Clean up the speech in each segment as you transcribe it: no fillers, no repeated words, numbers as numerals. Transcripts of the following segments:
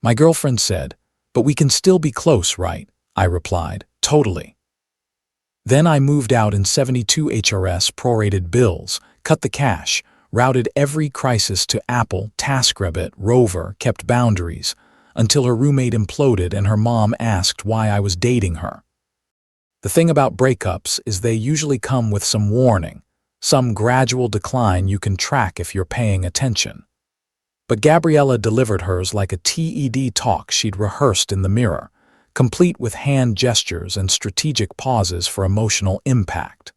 My girlfriend said, "But we can still be close, right?" I replied, "Totally." Then I moved out in 72 HRS prorated bills, cut the cash, routed every crisis to Apple, Taskrabbit, Rover, kept boundaries, until her roommate imploded and her mom asked why I was dating her. The thing about breakups is they usually come with some warning, some gradual decline you can track if you're paying attention. But Gabriella delivered hers like a TED talk she'd rehearsed in the mirror, complete with hand gestures and strategic pauses for emotional impact.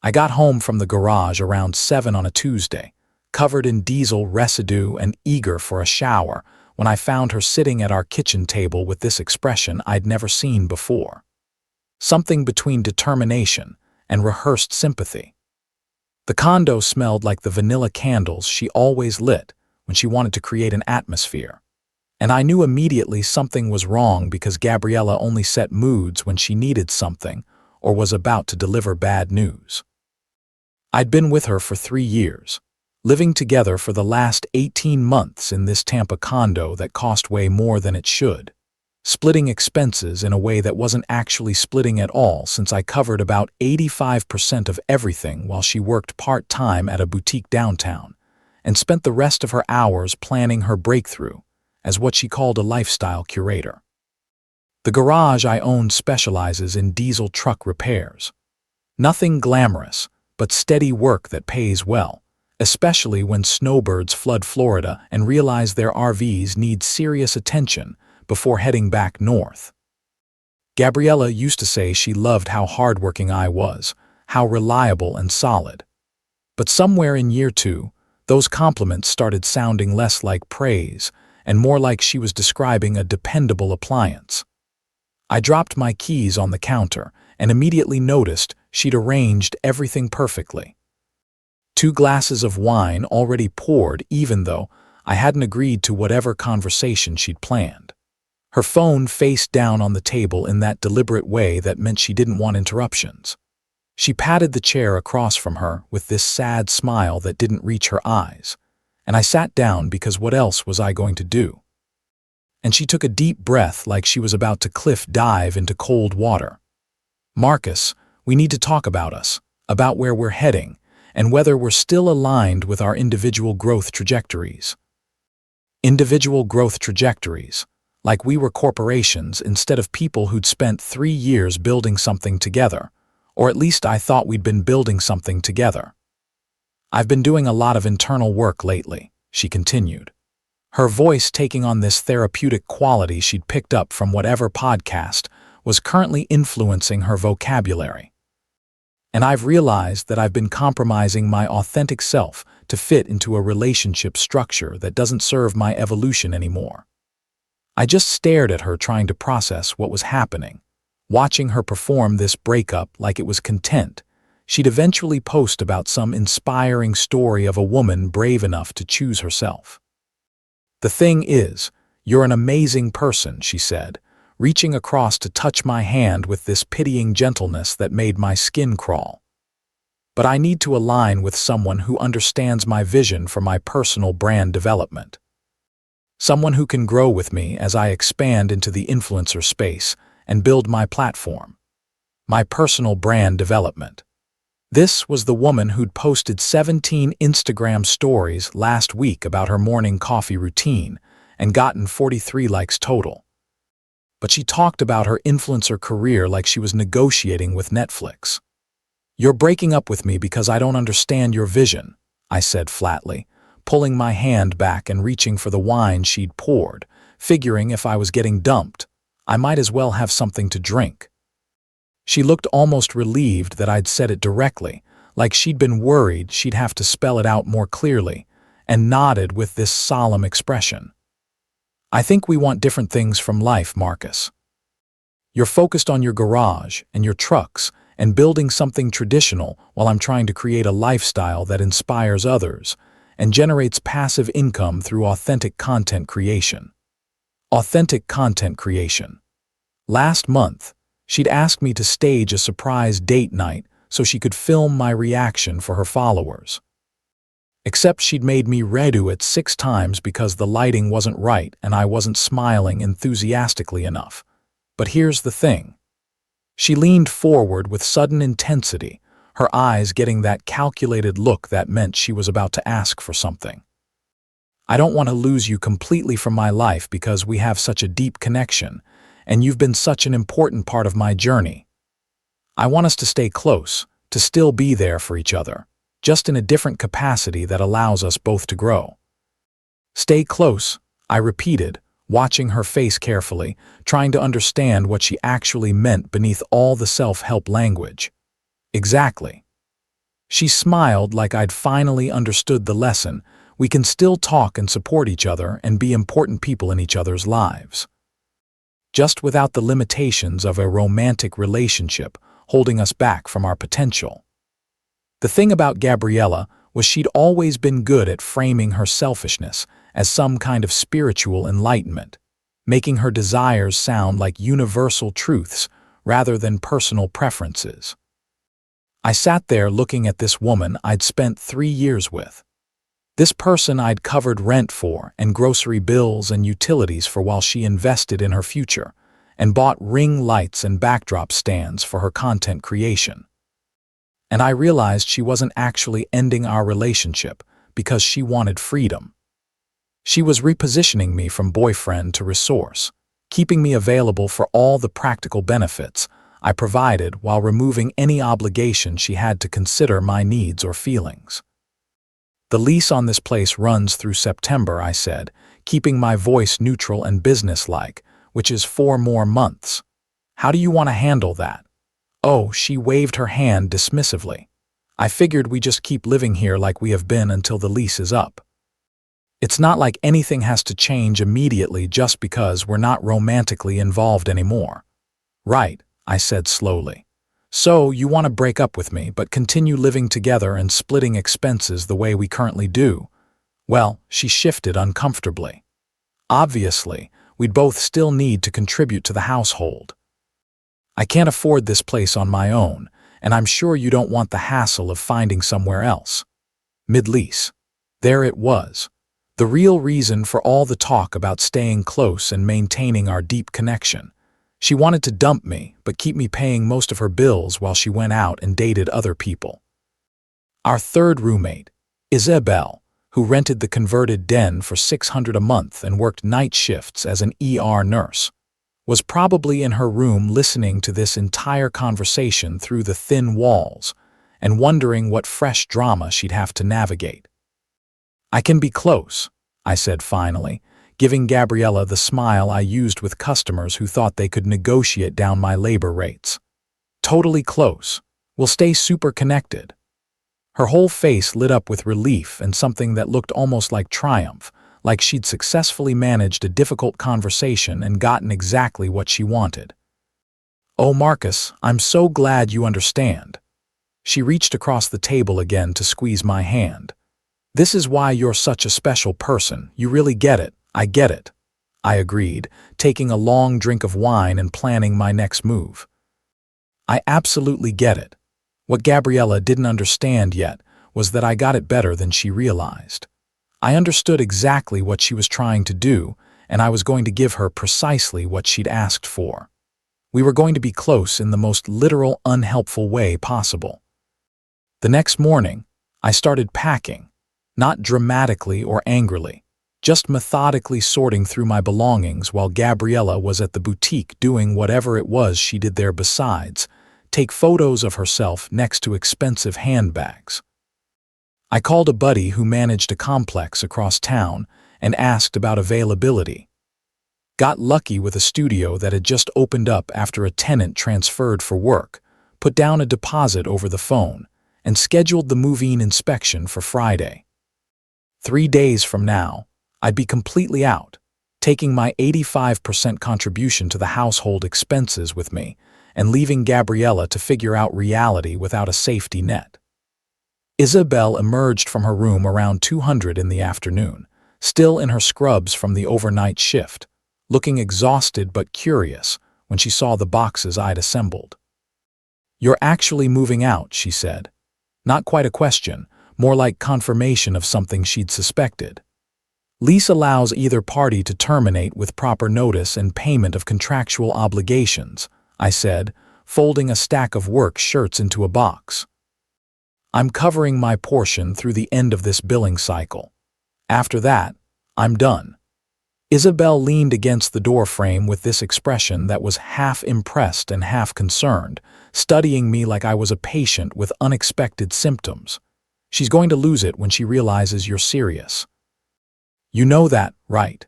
I got home from the garage around 7 on a Tuesday, covered in diesel residue and eager for a shower, when I found her sitting at our kitchen table with this expression I'd never seen before. Something between determination and rehearsed sympathy. The condo smelled like the vanilla candles she always lit when she wanted to create an atmosphere. And I knew immediately something was wrong because Gabriella only set moods when she needed something or was about to deliver bad news. I'd been with her for 3 years, living together for the last 18 months in this Tampa condo that cost way more than it should, splitting expenses in a way that wasn't actually splitting at all since I covered about 85% of everything while she worked part-time at a boutique downtown and spent the rest of her hours planning her breakthrough as what she called a lifestyle curator. The garage I owned specializes in diesel truck repairs. Nothing glamorous, but steady work that pays well, especially when snowbirds flood Florida and realize their RVs need serious attention before heading back north. Gabriella used to say she loved how hardworking I was, how reliable and solid. But somewhere in year 2, those compliments started sounding less like praise and more like she was describing a dependable appliance. I dropped my keys on the counter and immediately noticed she'd arranged everything perfectly. 2 glasses of wine already poured even though I hadn't agreed to whatever conversation she'd planned. Her phone faced down on the table in that deliberate way that meant she didn't want interruptions. She patted the chair across from her with this sad smile that didn't reach her eyes, and I sat down because what else was I going to do? And she took a deep breath like she was about to cliff dive into cold water. "Marcus, we need to talk about us, about where we're heading, and whether we're still aligned with our individual growth trajectories." Individual growth trajectories, like we were corporations instead of people who'd spent 3 years building something together, or at least I thought we'd been building something together. "I've been doing a lot of internal work lately," she continued, her voice taking on this therapeutic quality she'd picked up from whatever podcast was currently influencing her vocabulary. "And I've realized that I've been compromising my authentic self to fit into a relationship structure that doesn't serve my evolution anymore." I just stared at her trying to process what was happening, watching her perform this breakup like it was content. She'd eventually post about some inspiring story of a woman brave enough to choose herself. "The thing is, you're an amazing person," she said, reaching across to touch my hand with this pitying gentleness that made my skin crawl. "But I need to align with someone who understands my vision for my personal brand development. Someone who can grow with me as I expand into the influencer space and build my platform. My personal brand development." This was the woman who'd posted 17 Instagram stories last week about her morning coffee routine and gotten 43 likes total. But she talked about her influencer career like she was negotiating with Netflix. "You're breaking up with me because I don't understand your vision," I said flatly, pulling my hand back and reaching for the wine she'd poured, figuring if I was getting dumped, I might as well have something to drink. She looked almost relieved that I'd said it directly, like she'd been worried she'd have to spell it out more clearly, and nodded with this solemn expression. "I think we want different things from life, Marcus. You're focused on your garage and your trucks and building something traditional while I'm trying to create a lifestyle that inspires others and generates passive income through authentic content creation." Authentic content creation. Last month, she'd asked me to stage a surprise date night so she could film my reaction for her followers. Except she'd made me redo it 6 times because the lighting wasn't right and I wasn't smiling enthusiastically enough. But here's the thing. She leaned forward with sudden intensity, her eyes getting that calculated look that meant she was about to ask for something. I don't want to lose you completely from my life because we have such a deep connection, and you've been such an important part of my journey. I want us to stay close, to still be there for each other, just in a different capacity that allows us both to grow. Stay close, I repeated, watching her face carefully, trying to understand what she actually meant beneath all the self-help language. Exactly. She smiled like I'd finally understood the lesson. We can still talk and support each other and be important people in each other's lives. Just without the limitations of a romantic relationship holding us back from our potential. The thing about Gabriella was she'd always been good at framing her selfishness as some kind of spiritual enlightenment, making her desires sound like universal truths rather than personal preferences. I sat there looking at this woman I'd spent 3 years with. This person I'd covered rent for and grocery bills and utilities for while she invested in her future and bought ring lights and backdrop stands for her content creation. And I realized she wasn't actually ending our relationship because she wanted freedom. She was repositioning me from boyfriend to resource, keeping me available for all the practical benefits I provided while removing any obligation she had to consider my needs or feelings. The lease on this place runs through September, I said, keeping my voice neutral and businesslike, which is 4 more months. How do you want to handle that? Oh, she waved her hand dismissively. I figured we just keep living here like we have been until the lease is up. It's not like anything has to change immediately just because we're not romantically involved anymore. Right, I said slowly. So you want to break up with me but continue living together and splitting expenses the way we currently do? Well, she shifted uncomfortably. Obviously, we'd both still need to contribute to the household. I can't afford this place on my own, and I'm sure you don't want the hassle of finding somewhere else. Mid-lease. There it was. The real reason for all the talk about staying close and maintaining our deep connection. She wanted to dump me, but keep me paying most of her bills while she went out and dated other people. Our third roommate, Isabel, who rented the converted den for $600 a month and worked night shifts as an ER nurse, was probably in her room listening to this entire conversation through the thin walls and wondering what fresh drama she'd have to navigate. I can be close, I said finally, giving Gabriella the smile I used with customers who thought they could negotiate down my labor rates. Totally close. We'll stay super connected. Her whole face lit up with relief and something that looked almost like triumph, like she'd successfully managed a difficult conversation and gotten exactly what she wanted. Oh, Marcus, I'm so glad you understand. She reached across the table again to squeeze my hand. This is why you're such a special person. You really get it. I get it. I agreed, taking a long drink of wine and planning my next move. I absolutely get it. What Gabriella didn't understand yet was that I got it better than she realized. I understood exactly what she was trying to do, and I was going to give her precisely what she'd asked for. We were going to be close in the most literal, unhelpful way possible. The next morning, I started packing, not dramatically or angrily, just methodically sorting through my belongings while Gabriella was at the boutique doing whatever it was she did there besides, take photos of herself next to expensive handbags. I called a buddy who managed a complex across town and asked about availability. Got lucky with a studio that had just opened up after a tenant transferred for work, put down a deposit over the phone, and scheduled the move-in inspection for Friday. 3 days from now, I'd be completely out, taking my 85% contribution to the household expenses with me and leaving Gabriella to figure out reality without a safety net. Isabel emerged from her room around 2:00 in the afternoon, still in her scrubs from the overnight shift, looking exhausted but curious when she saw the boxes I'd assembled. "You're actually moving out," she said. Not quite a question, more like confirmation of something she'd suspected. Lease allows either party to terminate with proper notice and payment of contractual obligations, I said, folding a stack of work shirts into a box. I'm covering my portion through the end of this billing cycle. After that, I'm done. Isabel leaned against the doorframe with this expression that was half impressed and half concerned, studying me like I was a patient with unexpected symptoms. She's going to lose it when she realizes you're serious. You know that, right?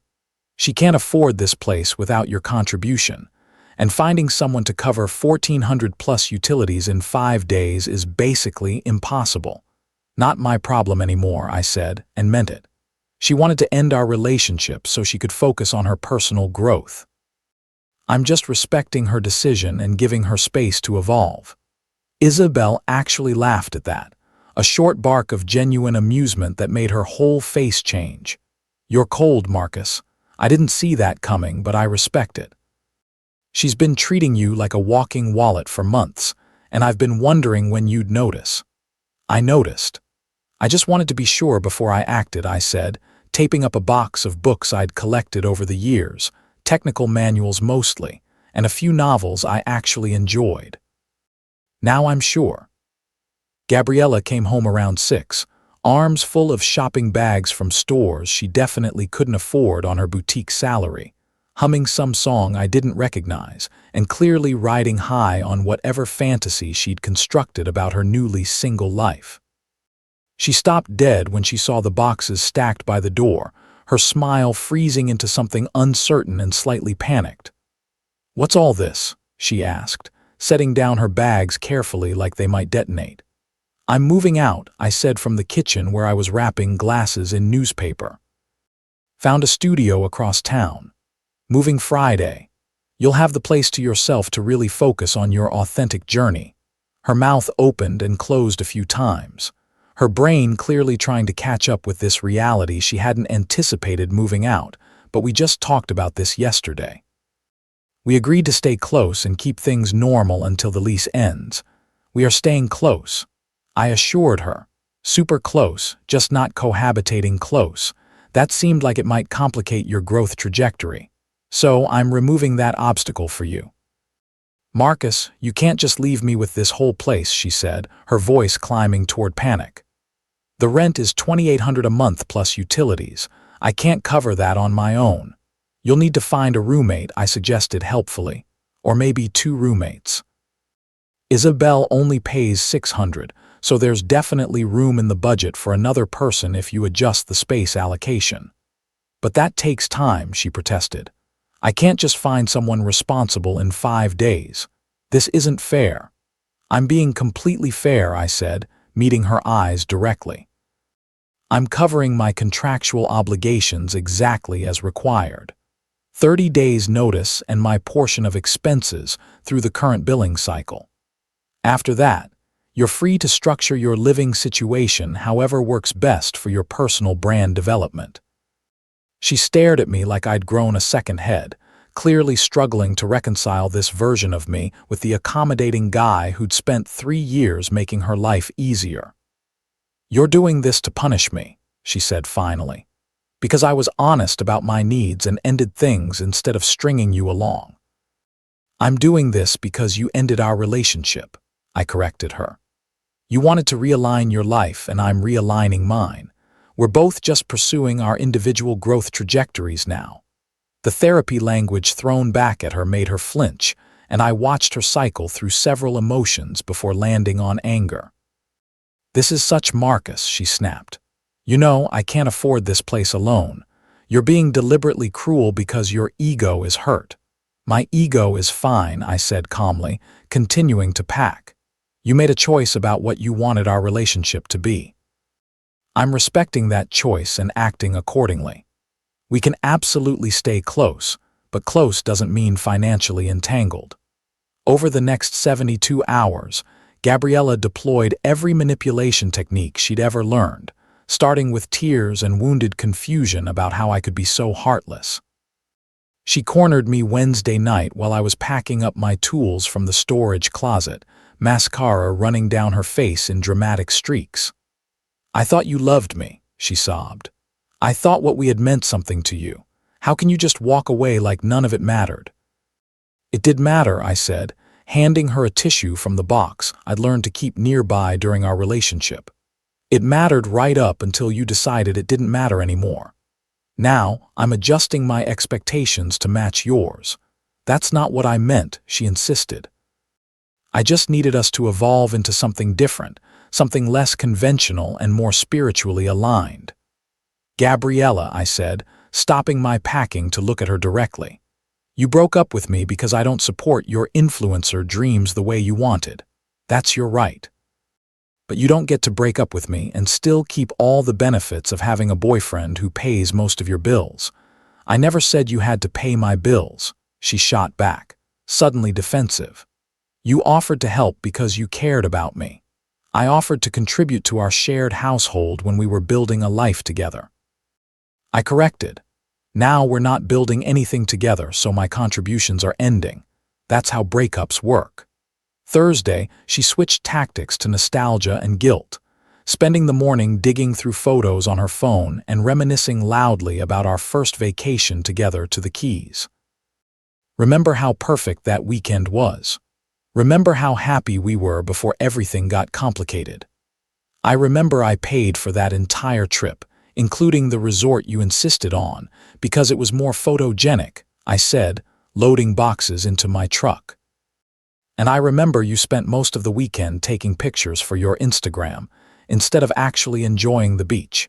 She can't afford this place without your contribution, and finding someone to cover 1,400 plus utilities in 5 days is basically impossible. Not my problem anymore, I said, and meant it. She wanted to end our relationship so she could focus on her personal growth. I'm just respecting her decision and giving her space to evolve. Isabel actually laughed at that, a short bark of genuine amusement that made her whole face change. You're cold, Marcus. I didn't see that coming, but I respect it. She's been treating you like a walking wallet for months, and I've been wondering when you'd notice. I noticed. I just wanted to be sure before I acted, I said, taping up a box of books I'd collected over the years, technical manuals mostly, and a few novels I actually enjoyed. Now I'm sure. Gabriella came home around 6, arms full of shopping bags from stores she definitely couldn't afford on her boutique salary, humming some song I didn't recognize, and clearly riding high on whatever fantasy she'd constructed about her newly single life. She stopped dead when she saw the boxes stacked by the door, her smile freezing into something uncertain and slightly panicked. "What's all this?" she asked, setting down her bags carefully like they might detonate. "I'm moving out," I said from the kitchen where I was wrapping glasses in newspaper. "Found a studio across town. Moving Friday. You'll have the place to yourself to really focus on your authentic journey." Her mouth opened and closed a few times, her brain clearly trying to catch up with this reality she hadn't anticipated moving out, but we just talked about this yesterday. We agreed to stay close and keep things normal until the lease ends. We are staying close, I assured her. Super close, just not cohabitating close. That seemed like it might complicate your growth trajectory. So I'm removing that obstacle for you. "Marcus, you can't just leave me with this whole place," she said, her voice climbing toward panic. "The rent is $2,800 a month plus utilities. I can't cover that on my own. You'll need to find a roommate," I suggested helpfully, "or maybe 2 roommates. Isabel only pays $600, so there's definitely room in the budget for another person if you adjust the space allocation." "But that takes time," she protested. "I can't just find someone responsible in 5 days. This isn't fair." "I'm being completely fair," I said, meeting her eyes directly. "I'm covering my contractual obligations exactly as required. 30 days notice and my portion of expenses through the current billing cycle. After that, you're free to structure your living situation however works best for your personal brand development." She stared at me like I'd grown a second head, clearly struggling to reconcile this version of me with the accommodating guy who'd spent 3 years making her life easier. "You're doing this to punish me," she said finally, "because I was honest about my needs and ended things instead of stringing you along." "I'm doing this because you ended our relationship," I corrected her. "You wanted to realign your life and I'm realigning mine. We're both just pursuing our individual growth trajectories now." The therapy language thrown back at her made her flinch, and I watched her cycle through several emotions before landing on anger. "This is such Marcus," she snapped. "You know, I can't afford this place alone. You're being deliberately cruel because your ego is hurt." "My ego is fine," I said calmly, continuing to pack. "You made a choice about what you wanted our relationship to be. I'm respecting that choice and acting accordingly. We can absolutely stay close, but close doesn't mean financially entangled." Over the next 72 hours, Gabriella deployed every manipulation technique she'd ever learned, starting with tears and wounded confusion about how I could be so heartless. She cornered me Wednesday night while I was packing up my tools from the storage closet, mascara running down her face in dramatic streaks. "I thought you loved me," she sobbed. "I thought what we had meant something to you. How can you just walk away like none of it mattered?" "It did matter," I said, handing her a tissue from the box I'd learned to keep nearby during our relationship. "It mattered right up until you decided it didn't matter anymore. Now, I'm adjusting my expectations to match yours." "That's not what I meant," she insisted. "I just needed us to evolve into something different, something less conventional and more spiritually aligned." "Gabriella," I said, stopping my packing to look at her directly. "You broke up with me because I don't support your influencer dreams the way you wanted. That's your right. But you don't get to break up with me and still keep all the benefits of having a boyfriend who pays most of your bills. I never said you had to pay my bills," she shot back, suddenly defensive. "You offered to help because you cared about me. I offered to contribute to our shared household when we were building a life together." I corrected. "Now we're not building anything together, so my contributions are ending. That's how breakups work." Thursday, she switched tactics to nostalgia and guilt, spending the morning digging through photos on her phone and reminiscing loudly about our first vacation together to the Keys. "Remember how perfect that weekend was? Remember how happy we were before everything got complicated? I remember I paid for that entire trip, including the resort you insisted on, because it was more photogenic," I said, loading boxes into my truck. "And I remember you spent most of the weekend taking pictures for your Instagram, instead of actually enjoying the beach.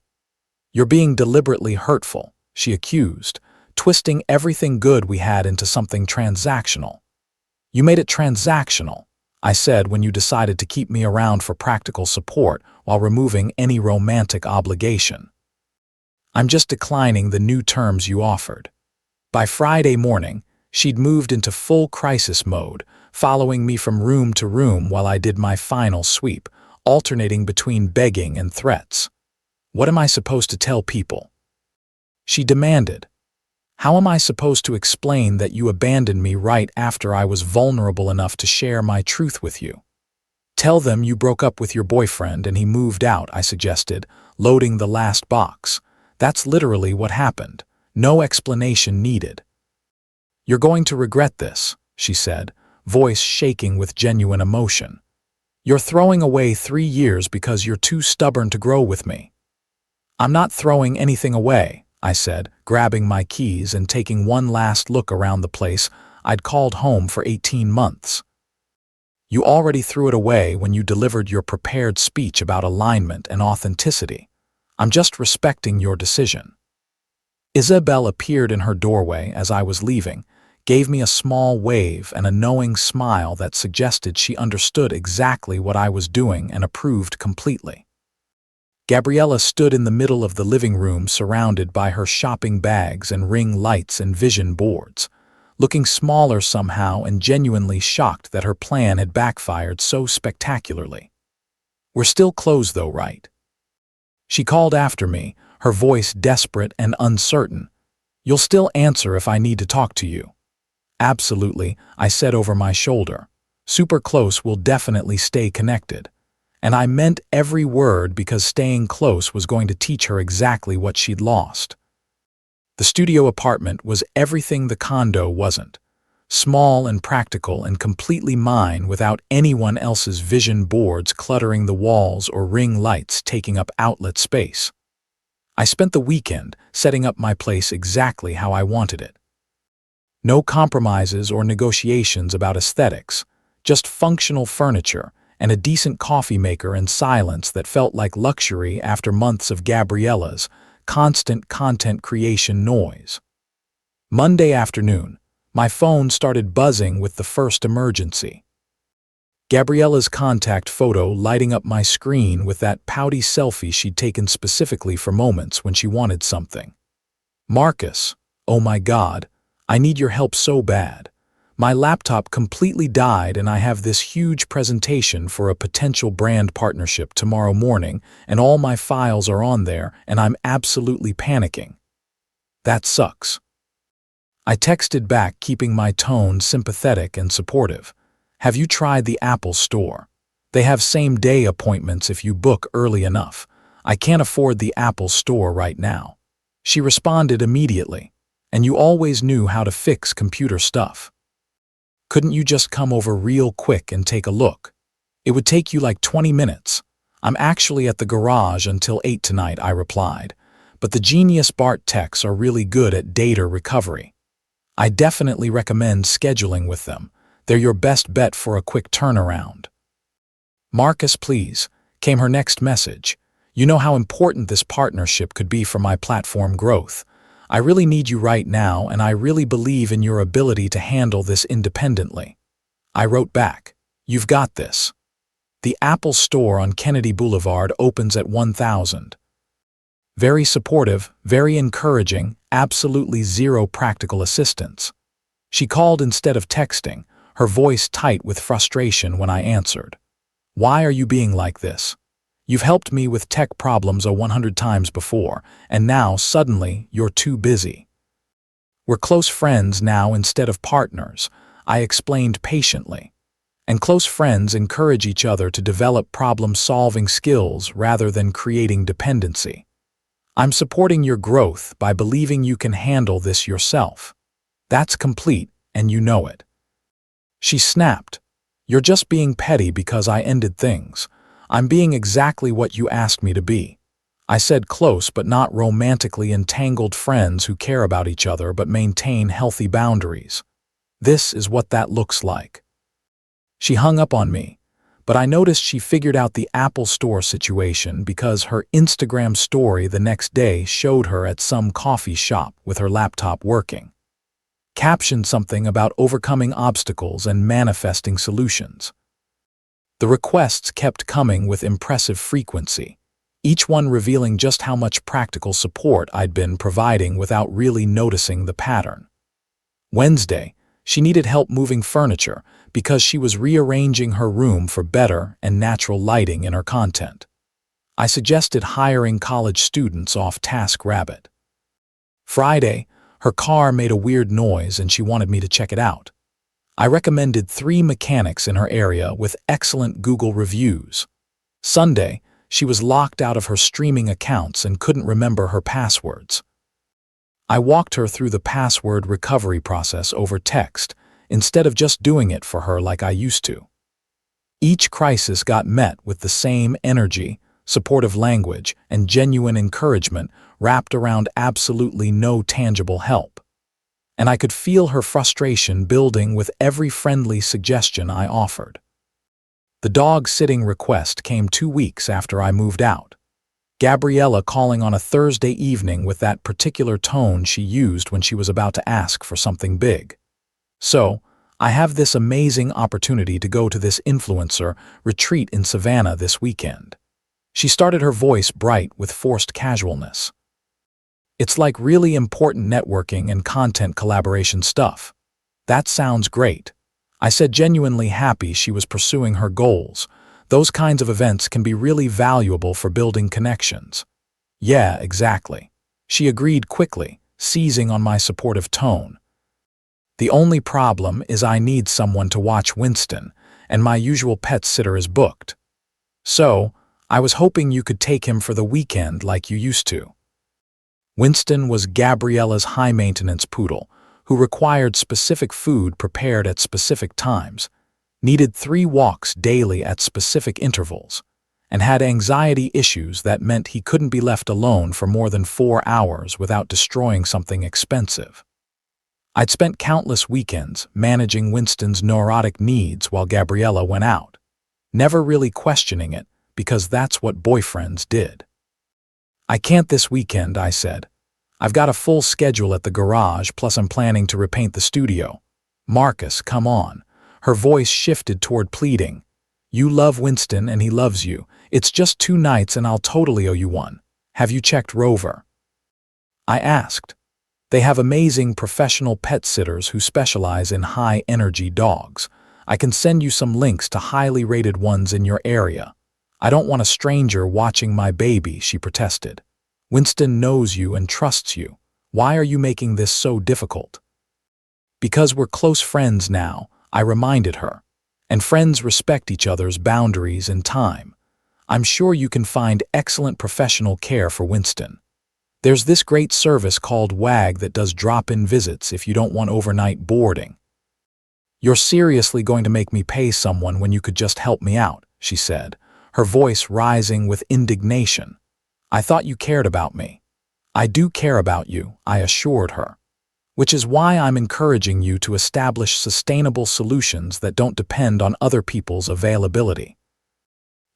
You're being deliberately hurtful," she accused, twisting everything good we had into something transactional. "You made it transactional," I said, "when you decided to keep me around for practical support while removing any romantic obligation." "I'm just declining the new terms you offered." By Friday morning, she'd moved into full crisis mode, following me from room to room while I did my final sweep, alternating between begging and threats. "What am I supposed to tell people?" she demanded. "How am I supposed to explain that you abandoned me right after I was vulnerable enough to share my truth with you?" "Tell them you broke up with your boyfriend and he moved out," I suggested, loading the last box. "That's literally what happened. No explanation needed." "You're going to regret this," she said, voice shaking with genuine emotion. "You're throwing away 3 years because you're too stubborn to grow with me." "I'm not throwing anything away," I said, grabbing my keys and taking one last look around the place I'd called home for 18 months. "You already threw it away when you delivered your prepared speech about alignment and authenticity. I'm just respecting your decision." Isabel appeared in her doorway as I was leaving, gave me a small wave and a knowing smile that suggested she understood exactly what I was doing and approved completely. Gabriella stood in the middle of the living room surrounded by her shopping bags and ring lights and vision boards, looking smaller somehow and genuinely shocked that her plan had backfired so spectacularly. "We're still closed though, right?" she called after me, her voice desperate and uncertain. "You'll still answer if I need to talk to you?" "Absolutely," I said over my shoulder. "Super close will definitely stay connected." And I meant every word because staying close was going to teach her exactly what she'd lost. The studio apartment was everything the condo wasn't. Small and practical and completely mine without anyone else's vision boards cluttering the walls or ring lights taking up outlet space. I spent the weekend setting up my place exactly how I wanted it. No compromises or negotiations about aesthetics, just functional furniture and a decent coffee maker and silence that felt like luxury after months of Gabriella's constant content creation noise. Monday afternoon, my phone started buzzing with the first emergency. Gabriella's contact photo lighting up my screen with that pouty selfie she'd taken specifically for moments when she wanted something. "Marcus, oh my God, I need your help so bad. My laptop completely died and I have this huge presentation for a potential brand partnership tomorrow morning and all my files are on there and I'm absolutely panicking. That sucks." I texted back, keeping my tone sympathetic and supportive. "Have you tried the Apple Store? They have same-day appointments if you book early enough. I can't afford the Apple Store right now. She responded immediately. And you always knew how to fix computer stuff. Couldn't you just come over real quick and take a look? It would take you like 20 minutes. I'm actually at the garage until 8 tonight, I replied. But the Genius Bart techs are really good at data recovery. I definitely recommend scheduling with them. They're your best bet for a quick turnaround. Marcus, please, came her next message. You know how important this partnership could be for my platform growth. I really need you right now, and I really believe in your ability to handle this independently. I wrote back, you've got this. The Apple Store on Kennedy Boulevard opens at 1,000. Very supportive, very encouraging, absolutely zero practical assistance. She called instead of texting, her voice tight with frustration when I answered. Why are you being like this? You've helped me with tech problems 100 times before, and now suddenly you're too busy. We're close friends now instead of partners, I explained patiently. And close friends encourage each other to develop problem-solving skills rather than creating dependency. I'm supporting your growth by believing you can handle this yourself. That's complete, and you know it. She snapped. You're just being petty because I ended things. I'm being exactly what you asked me to be. I said close but not romantically entangled friends who care about each other but maintain healthy boundaries. This is what that looks like. She hung up on me, but I noticed she figured out the Apple Store situation because her Instagram story the next day showed her at some coffee shop with her laptop working. Captioned something about overcoming obstacles and manifesting solutions. The requests kept coming with impressive frequency, each one revealing just how much practical support I'd been providing without really noticing the pattern. Wednesday, she needed help moving furniture because she was rearranging her room for better and natural lighting in her content. I suggested hiring college students off Taskrabbit. Friday, her car made a weird noise and she wanted me to check it out. I recommended 3 mechanics in her area with excellent Google reviews. Sunday, she was locked out of her streaming accounts and couldn't remember her passwords. I walked her through the password recovery process over text, instead of just doing it for her like I used to. Each crisis got met with the same energy, supportive language, and genuine encouragement wrapped around absolutely no tangible help. And I could feel her frustration building with every friendly suggestion I offered. The dog-sitting request came 2 weeks after I moved out. Gabriella calling on a Thursday evening with that particular tone she used when she was about to ask for something big. So, I have this amazing opportunity to go to this influencer retreat in Savannah this weekend. She started her voice bright with forced casualness. It's like really important networking and content collaboration stuff. That sounds great. I said, genuinely happy she was pursuing her goals. Those kinds of events can be really valuable for building connections. Yeah, exactly. She agreed quickly, seizing on my supportive tone. The only problem is I need someone to watch Winston, and my usual pet sitter is booked. So, I was hoping you could take him for the weekend like you used to. Winston was Gabriella's high-maintenance poodle, who required specific food prepared at specific times, needed 3 walks daily at specific intervals, and had anxiety issues that meant he couldn't be left alone for more than 4 hours without destroying something expensive. I'd spent countless weekends managing Winston's neurotic needs while Gabriella went out, never really questioning it because that's what boyfriends did. I can't this weekend, I said. I've got a full schedule at the garage, plus I'm planning to repaint the studio. Marcus, come on. Her voice shifted toward pleading. You love Winston and he loves you. It's just 2 nights and I'll totally owe you one. Have you checked Rover? I asked. They have amazing professional pet sitters who specialize in high-energy dogs. I can send you some links to highly rated ones in your area. I don't want a stranger watching my baby, she protested. Winston knows you and trusts you. Why are you making this so difficult? Because we're close friends now, I reminded her. And friends respect each other's boundaries and time. I'm sure you can find excellent professional care for Winston. There's this great service called WAG that does drop-in visits if you don't want overnight boarding. You're seriously going to make me pay someone when you could just help me out, she said, her voice rising with indignation. I thought you cared about me. I do care about you, I assured her. Which is why I'm encouraging you to establish sustainable solutions that don't depend on other people's availability.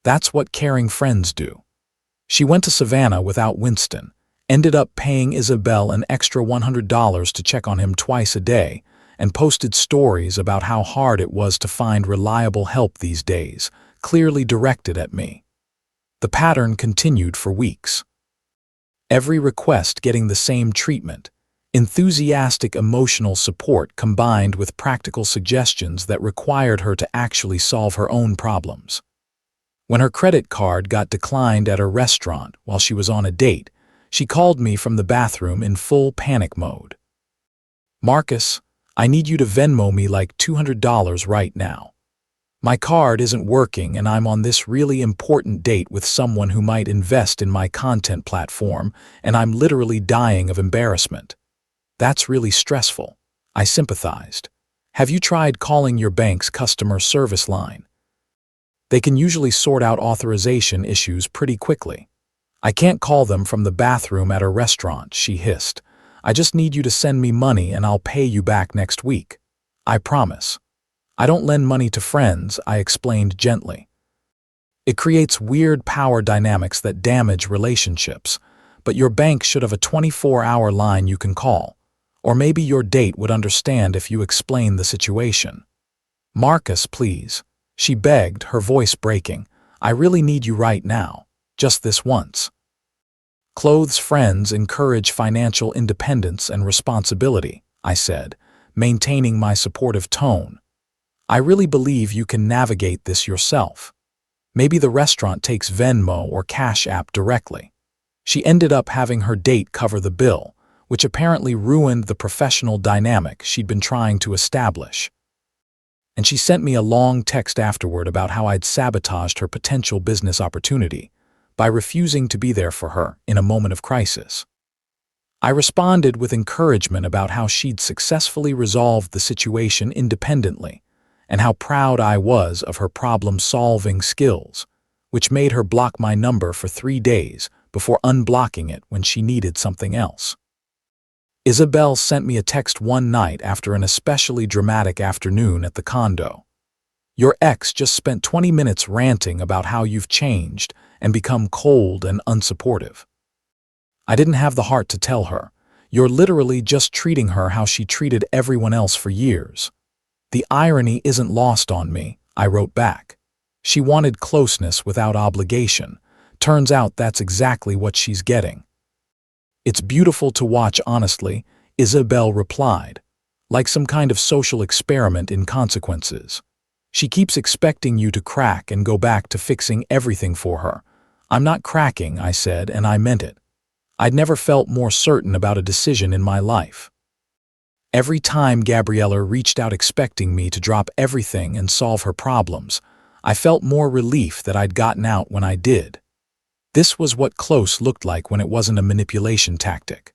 That's what caring friends do. She went to Savannah without Winston, ended up paying Isabel an extra $100 to check on him twice a day, and posted stories about how hard it was to find reliable help these days, clearly directed at me. The pattern continued for weeks. Every request getting the same treatment, enthusiastic emotional support combined with practical suggestions that required her to actually solve her own problems. When her credit card got declined at a restaurant while she was on a date, she called me from the bathroom in full panic mode. Marcus, I need you to Venmo me like $200 right now. My card isn't working and I'm on this really important date with someone who might invest in my content platform, and I'm literally dying of embarrassment. That's really stressful. I sympathized. Have you tried calling your bank's customer service line? They can usually sort out authorization issues pretty quickly. I can't call them from the bathroom at a restaurant, she hissed. I just need you to send me money and I'll pay you back next week. I promise. I don't lend money to friends, I explained gently. It creates weird power dynamics that damage relationships, but your bank should have a 24-hour line you can call. Or maybe your date would understand if you explain the situation. Marcus, please, she begged, her voice breaking. I really need you right now, just this once. Clothes friends encourage financial independence and responsibility, I said, maintaining my supportive tone. I really believe you can navigate this yourself. Maybe the restaurant takes Venmo or Cash App directly. She ended up having her date cover the bill, which apparently ruined the professional dynamic she'd been trying to establish. And she sent me a long text afterward about how I'd sabotaged her potential business opportunity by refusing to be there for her in a moment of crisis. I responded with encouragement about how she'd successfully resolved the situation independently, and how proud I was of her problem-solving skills, which made her block my number for 3 days before unblocking it when she needed something else. Isabel sent me a text one night after an especially dramatic afternoon at the condo. Your ex just spent 20 minutes ranting about how you've changed and become cold and unsupportive. I didn't have the heart to tell her, you're literally just treating her how she treated everyone else for years. The irony isn't lost on me, I wrote back. She wanted closeness without obligation. Turns out that's exactly what she's getting. It's beautiful to watch, honestly, Isabel replied, like some kind of social experiment in consequences. She keeps expecting you to crack and go back to fixing everything for her. I'm not cracking, I said, and I meant it. I'd never felt more certain about a decision in my life. Every time Gabriella reached out expecting me to drop everything and solve her problems, I felt more relief that I'd gotten out when I did. This was what close looked like when it wasn't a manipulation tactic.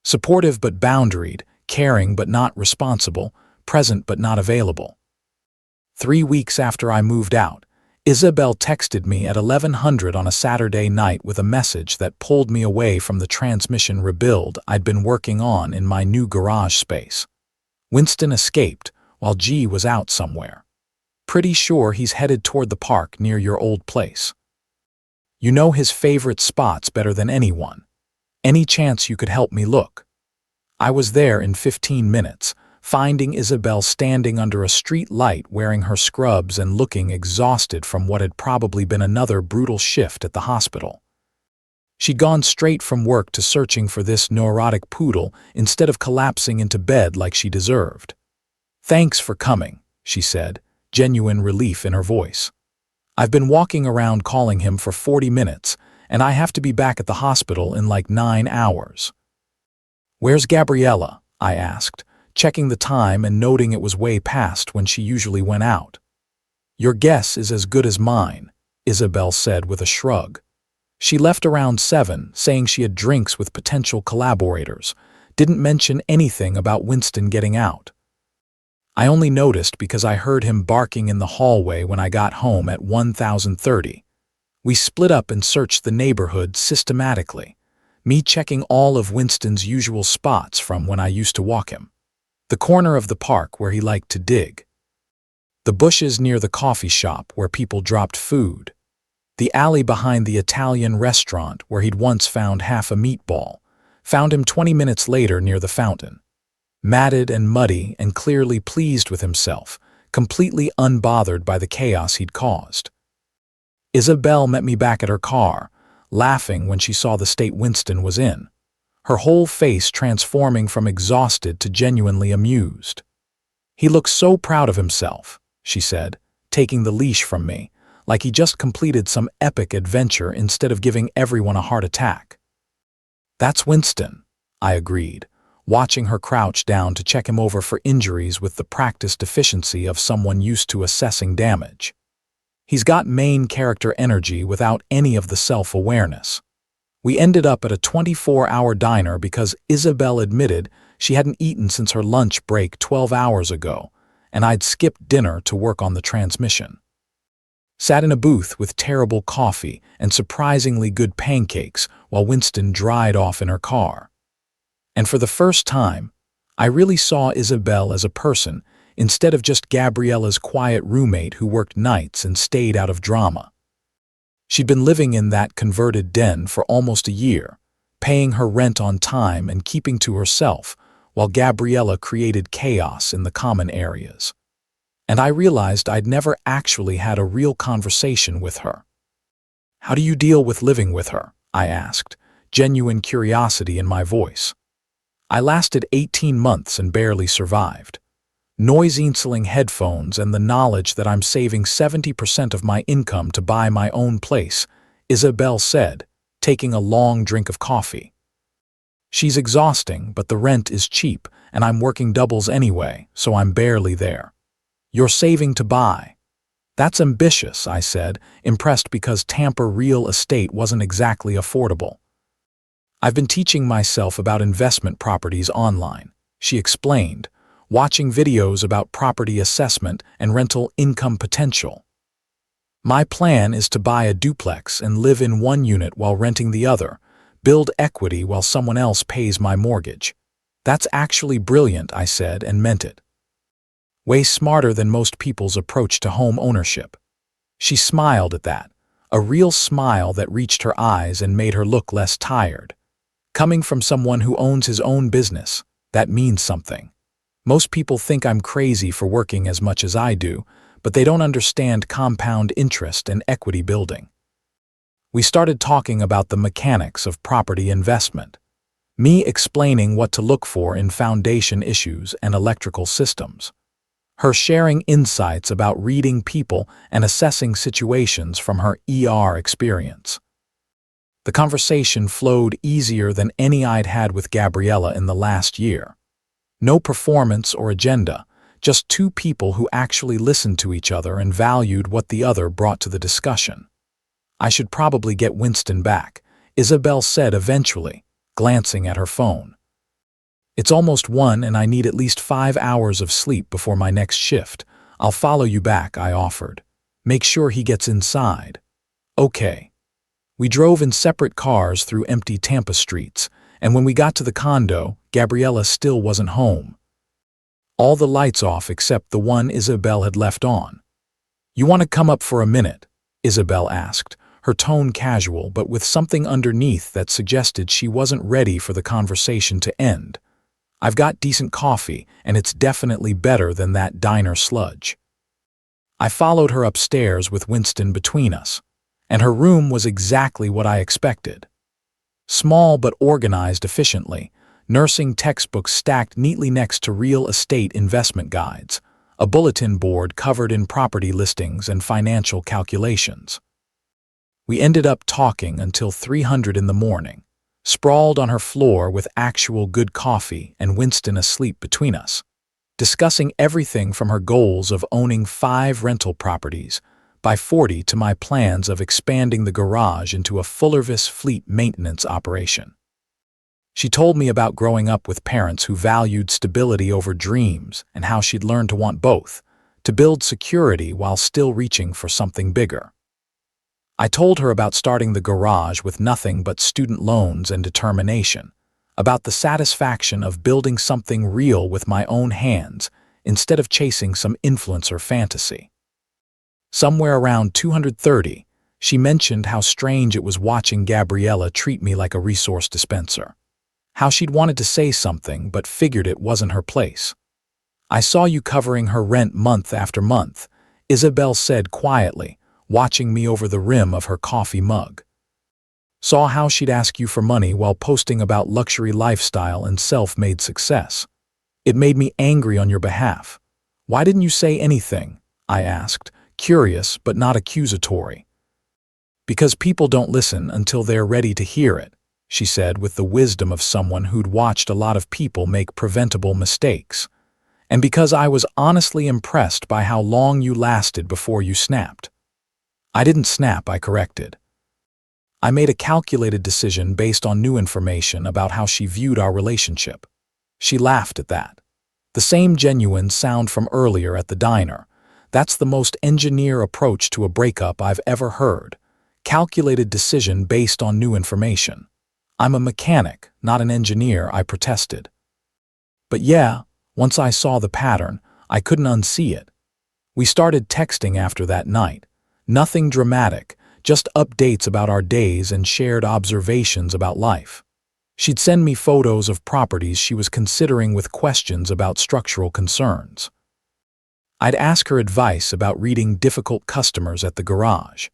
Supportive but boundaried, caring but not responsible, present but not available. 3 weeks after I moved out, Isabel texted me at 1100 on a Saturday night with a message that pulled me away from the transmission rebuild I'd been working on in my new garage space. Winston escaped while G was out somewhere. Pretty sure he's headed toward the park near your old place. You know his favorite spots better than anyone. Any chance you could help me look? I was there in 15 minutes, finding Isabel standing under a street light wearing her scrubs and looking exhausted from what had probably been another brutal shift at the hospital. She'd gone straight from work to searching for this neurotic poodle instead of collapsing into bed like she deserved. Thanks for coming, she said, genuine relief in her voice. I've been walking around calling him for 40 minutes, and I have to be back at the hospital in like 9 hours. Where's Gabriella? I asked, checking the time and noting it was way past when she usually went out. Your guess is as good as mine, Isabel said with a shrug. She left around 7, saying she had drinks with potential collaborators, didn't mention anything about Winston getting out. I only noticed because I heard him barking in the hallway when I got home at 1030. We split up and searched the neighborhood systematically, me checking all of Winston's usual spots from when I used to walk him. The corner of the park where he liked to dig. The bushes near the coffee shop where people dropped food. The alley behind the Italian restaurant where he'd once found half a meatball. Found him 20 minutes later near the fountain. Matted and muddy and clearly pleased with himself, completely unbothered by the chaos he'd caused. Isabel met me back at her car, laughing when she saw the state Winston was in, her whole face transforming from exhausted to genuinely amused. "He looks so proud of himself," she said, taking the leash from me, like he just completed some epic adventure instead of giving everyone a heart attack. "That's Winston," I agreed, watching her crouch down to check him over for injuries with the practiced efficiency of someone used to assessing damage. He's got main character energy without any of the self-awareness. We ended up at a 24-hour diner because Isabel admitted she hadn't eaten since her lunch break 12 hours ago, and I'd skipped dinner to work on the transmission. Sat in a booth with terrible coffee and surprisingly good pancakes while Winston dried off in her car. And for the first time, I really saw Isabel as a person instead of just Gabriella's quiet roommate who worked nights and stayed out of drama. She'd been living in that converted den for almost a year, paying her rent on time and keeping to herself, while Gabriella created chaos in the common areas. And I realized I'd never actually had a real conversation with her. "How do you deal with living with her?" I asked, genuine curiosity in my voice. "I lasted 18 months and barely survived. Noise-canceling headphones and the knowledge that I'm saving 70% of my income to buy my own place," Isabel said, taking a long drink of coffee. "She's exhausting, but the rent is cheap, and I'm working doubles anyway, so I'm barely there." "You're saving to buy." "That's ambitious," I said, impressed because Tampa real estate wasn't exactly affordable. "I've been teaching myself about investment properties online," she explained, watching videos about property assessment and rental income potential. "My plan is to buy a duplex and live in one unit while renting the other, build equity while someone else pays my mortgage." "That's actually brilliant," I said, and meant it. "Way smarter than most people's approach to home ownership." She smiled at that, a real smile that reached her eyes and made her look less tired. Coming from someone who owns his own business, that means something. Most people think I'm crazy for working as much as I do, but they don't understand compound interest and equity building. We started talking about the mechanics of property investment, me explaining what to look for in foundation issues and electrical systems, her sharing insights about reading people and assessing situations from her ER experience. The conversation flowed easier than any I'd had with Gabriella in the last year. No performance or agenda, just two people who actually listened to each other and valued what the other brought to the discussion. "I should probably get Winston back," Isabel said eventually, glancing at her phone. "It's almost 1 and I need at least 5 hours of sleep before my next shift. I'll follow you back," I offered. "Make sure he gets inside." "Okay." We drove in separate cars through empty Tampa streets, and when we got to the condo, Gabriella still wasn't home. All the lights off except the one Isabel had left on. "You want to come up for a minute?" Isabel asked, her tone casual but with something underneath that suggested she wasn't ready for the conversation to end. "I've got decent coffee, and it's definitely better than that diner sludge." I followed her upstairs with Winston between us, and her room was exactly what I expected. Small but organized efficiently, nursing textbooks stacked neatly next to real estate investment guides, a bulletin board covered in property listings and financial calculations. We ended up talking until 300 in the morning, sprawled on her floor with actual good coffee and Winston asleep between us, discussing everything from her goals of owning 5 rental properties, by 40 to my plans of expanding the garage into a full-service fleet maintenance operation. She told me about growing up with parents who valued stability over dreams and how she'd learned to want both, to build security while still reaching for something bigger. I told her about starting the garage with nothing but student loans and determination, about the satisfaction of building something real with my own hands instead of chasing some influencer fantasy. Somewhere around 230, she mentioned how strange it was watching Gabriella treat me like a resource dispenser. How she'd wanted to say something but figured it wasn't her place. "I saw you covering her rent month after month," Isabel said quietly, watching me over the rim of her coffee mug. "Saw how she'd ask you for money while posting about luxury lifestyle and self-made success. It made me angry on your behalf. Why didn't you say anything?" I asked, curious but not accusatory. "Because people don't listen until they're ready to hear it," she said with the wisdom of someone who'd watched a lot of people make preventable mistakes. "And because I was honestly impressed by how long you lasted before you snapped." "I didn't snap," I corrected. "I made a calculated decision based on new information about how she viewed our relationship." She laughed at that. The same genuine sound from earlier at the diner. That's the most engineer approach to a breakup I've ever heard. Calculated decision based on new information. "I'm a mechanic, not an engineer," I protested. "But yeah, once I saw the pattern, I couldn't unsee it." We started texting after that night. Nothing dramatic, just updates about our days and shared observations about life. She'd send me photos of properties she was considering with questions about structural concerns. I'd ask her advice about reading difficult customers at the garage.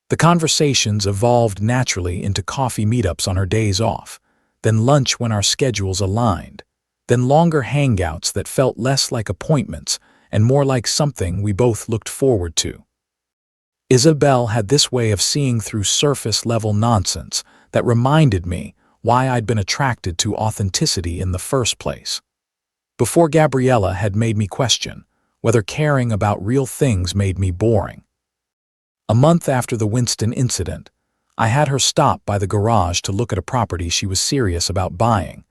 The conversations evolved naturally into coffee meetups on her days off, then lunch when our schedules aligned, then longer hangouts that felt less like appointments and more like something we both looked forward to. Isabel had this way of seeing through surface-level nonsense that reminded me why I'd been attracted to authenticity in the first place. Before Gabriella had made me question whether caring about real things made me boring. A month after the Winston incident, I had her stop by the garage to look at a property she was serious about buying,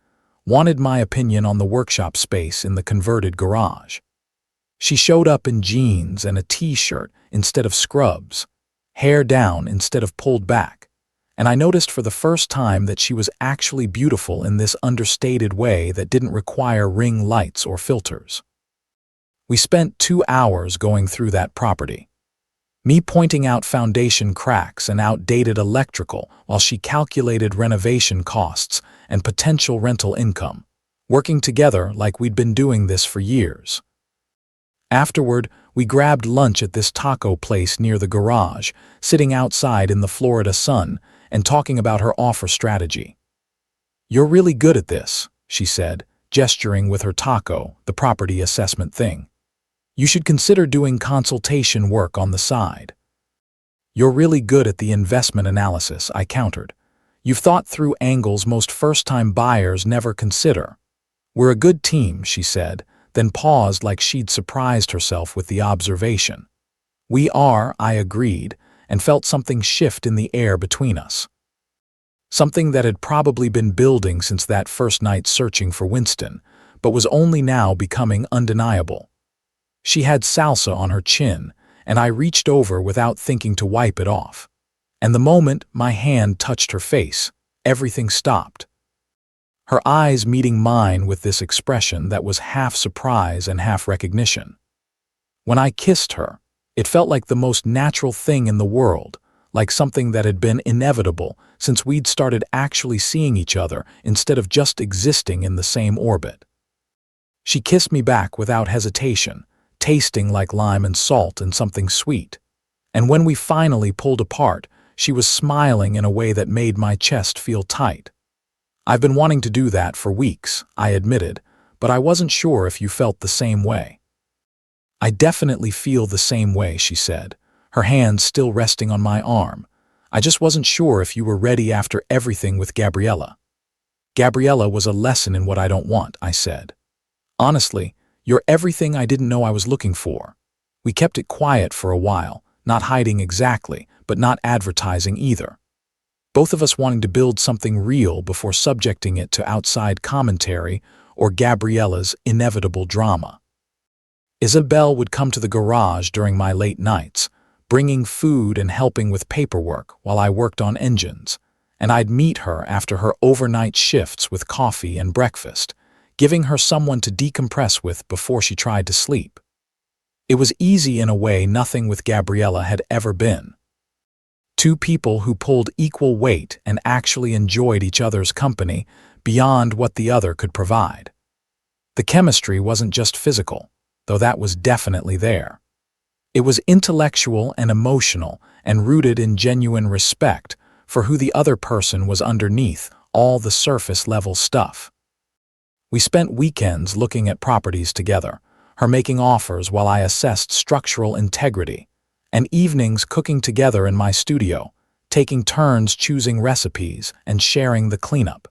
wanted my opinion on the workshop space in the converted garage. She showed up in jeans and a t-shirt instead of scrubs, hair down instead of pulled back, and I noticed for the first time that she was actually beautiful in this understated way that didn't require ring lights or filters. We spent 2 hours going through that property. Me pointing out foundation cracks and outdated electrical while she calculated renovation costs and potential rental income, working together like we'd been doing this for years. Afterward, we grabbed lunch at this taco place near the garage, sitting outside in the Florida sun and talking about her offer strategy. "You're really good at this," she said, gesturing with her taco, the property assessment thing. "You should consider doing consultation work on the side." "You're really good at the investment analysis," I countered. "You've thought through angles most first-time buyers never consider." "We're a good team," she said, then paused like she'd surprised herself with the observation. "We are," I agreed, and felt something shift in the air between us. Something that had probably been building since that first night searching for Winston, but was only now becoming undeniable. She had salsa on her chin, and I reached over without thinking to wipe it off. And the moment my hand touched her face, everything stopped. Her eyes meeting mine with this expression that was half surprise and half recognition. When I kissed her, it felt like the most natural thing in the world, like something that had been inevitable since we'd started actually seeing each other instead of just existing in the same orbit. She kissed me back without hesitation, tasting like lime and salt and something sweet. And when we finally pulled apart, she was smiling in a way that made my chest feel tight. "I've been wanting to do that for weeks," I admitted, "but I wasn't sure if you felt the same way." "I definitely feel the same way," she said, her hand still resting on my arm. "I just wasn't sure if you were ready after everything with Gabriella." "Gabriella was a lesson in what I don't want," I said. "Honestly, you're everything I didn't know I was looking for." We kept it quiet for a while, not hiding exactly, but not advertising either. Both of us wanting to build something real before subjecting it to outside commentary or Gabriella's inevitable drama. Isabel would come to the garage during my late nights, bringing food and helping with paperwork while I worked on engines, and I'd meet her after her overnight shifts with coffee and breakfast, giving her someone to decompress with before she tried to sleep. It was easy in a way nothing with Gabriella had ever been. Two people who pulled equal weight and actually enjoyed each other's company beyond what the other could provide. The chemistry wasn't just physical, though that was definitely there. It was intellectual and emotional and rooted in genuine respect for who the other person was underneath all the surface-level stuff. We spent weekends looking at properties together, her making offers while I assessed structural integrity, and evenings cooking together in my studio, taking turns choosing recipes and sharing the cleanup.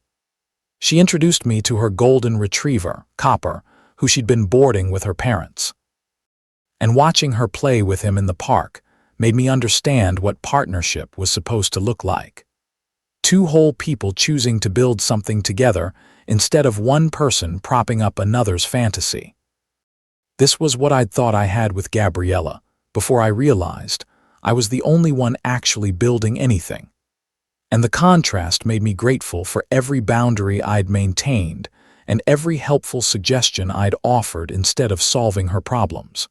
She introduced me to her golden retriever, Copper, who she'd been boarding with her parents. And watching her play with him in the park made me understand what partnership was supposed to look like. Two whole people choosing to build something together instead of one person propping up another's fantasy. This was what I'd thought I had with Gabriella, before I realized I was the only one actually building anything. And the contrast made me grateful for every boundary I'd maintained and every helpful suggestion I'd offered instead of solving her problems.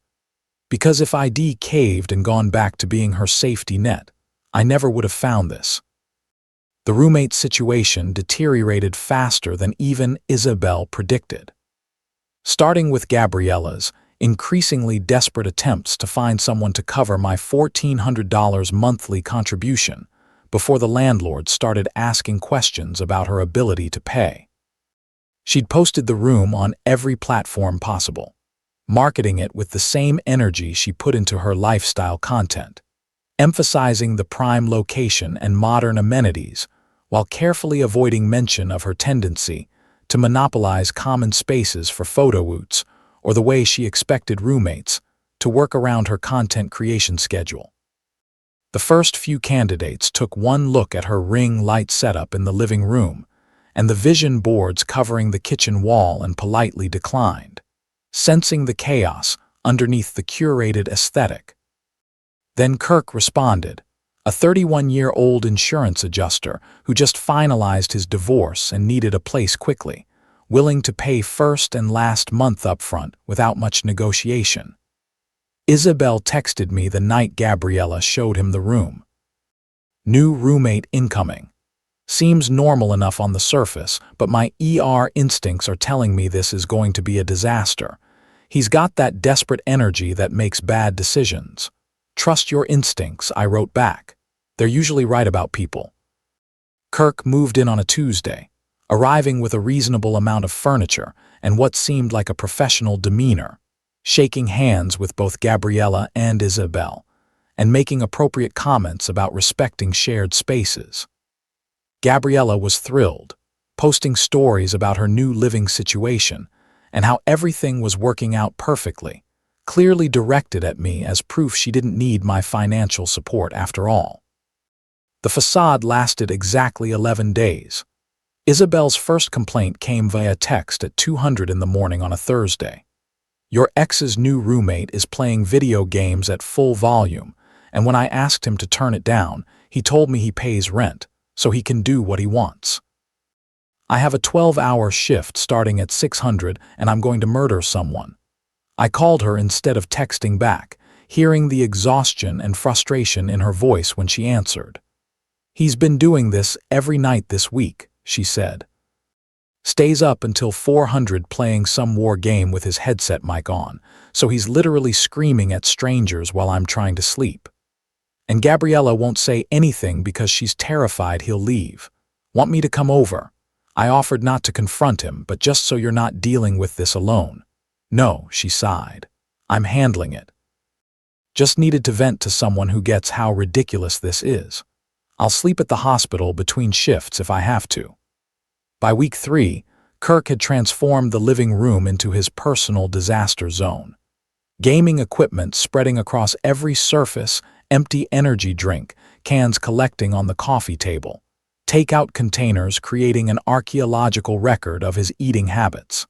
Because if I'd caved and gone back to being her safety net, I never would have found this. The roommate situation deteriorated faster than even Isabel predicted. Starting with Gabriella's increasingly desperate attempts to find someone to cover my $1,400 monthly contribution before the landlord started asking questions about her ability to pay. She'd posted the room on every platform possible, marketing it with the same energy she put into her lifestyle content, emphasizing the prime location and modern amenities while carefully avoiding mention of her tendency to monopolize common spaces for photo-oots or the way she expected roommates to work around her content creation schedule. The first few candidates took one look at her ring light setup in the living room and the vision boards covering the kitchen wall and politely declined, sensing the chaos underneath the curated aesthetic. Then Kirk responded, a 31-year-old insurance adjuster who just finalized his divorce and needed a place quickly, willing to pay first and last month upfront without much negotiation. Isabel texted me the night Gabriella showed him the room. New roommate incoming. Seems normal enough on the surface, but my ER instincts are telling me this is going to be a disaster. He's got that desperate energy that makes bad decisions. Trust your instincts, I wrote back. They're usually right about people. Kirk moved in on a Tuesday, arriving with a reasonable amount of furniture and what seemed like a professional demeanor, shaking hands with both Gabriella and Isabel, and making appropriate comments about respecting shared spaces. Gabriella was thrilled, posting stories about her new living situation and how everything was working out perfectly, clearly directed at me as proof she didn't need my financial support after all. The facade lasted exactly 11 days. Isabel's first complaint came via text at 2:00 in the morning on a Thursday. Your ex's new roommate is playing video games at full volume, and when I asked him to turn it down, he told me he pays rent, so he can do what he wants. I have a 12-hour shift starting at 600 and I'm going to murder someone. I called her instead of texting back, hearing the exhaustion and frustration in her voice when she answered. He's been doing this every night this week, she said. Stays up until 400 playing some war game with his headset mic on, so he's literally screaming at strangers while I'm trying to sleep. And Gabriella won't say anything because she's terrified he'll leave. Want me to come over? I offered not to confront him, but just so you're not dealing with this alone. No, she sighed. I'm handling it. Just needed to vent to someone who gets how ridiculous this is. I'll sleep at the hospital between shifts if I have to. By week 3, Kirk had transformed the living room into his personal disaster zone. Gaming equipment spreading across every surface empty energy drink, cans collecting on the coffee table, takeout containers creating an archaeological record of his eating habits.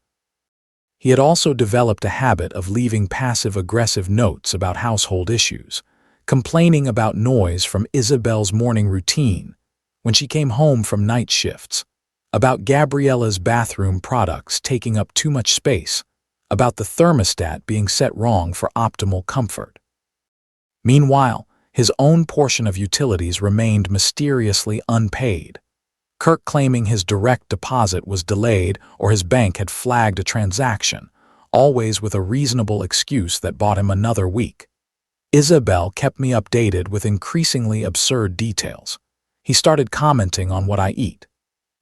He had also developed a habit of leaving passive-aggressive notes about household issues, complaining about noise from Isabel's morning routine when she came home from night shifts, about Gabriella's bathroom products taking up too much space, about the thermostat being set wrong for optimal comfort. Meanwhile, his own portion of utilities remained mysteriously unpaid, Kirk claiming his direct deposit was delayed or his bank had flagged a transaction, always with a reasonable excuse that bought him another week. Isabel kept me updated with increasingly absurd details. He started commenting on what I eat.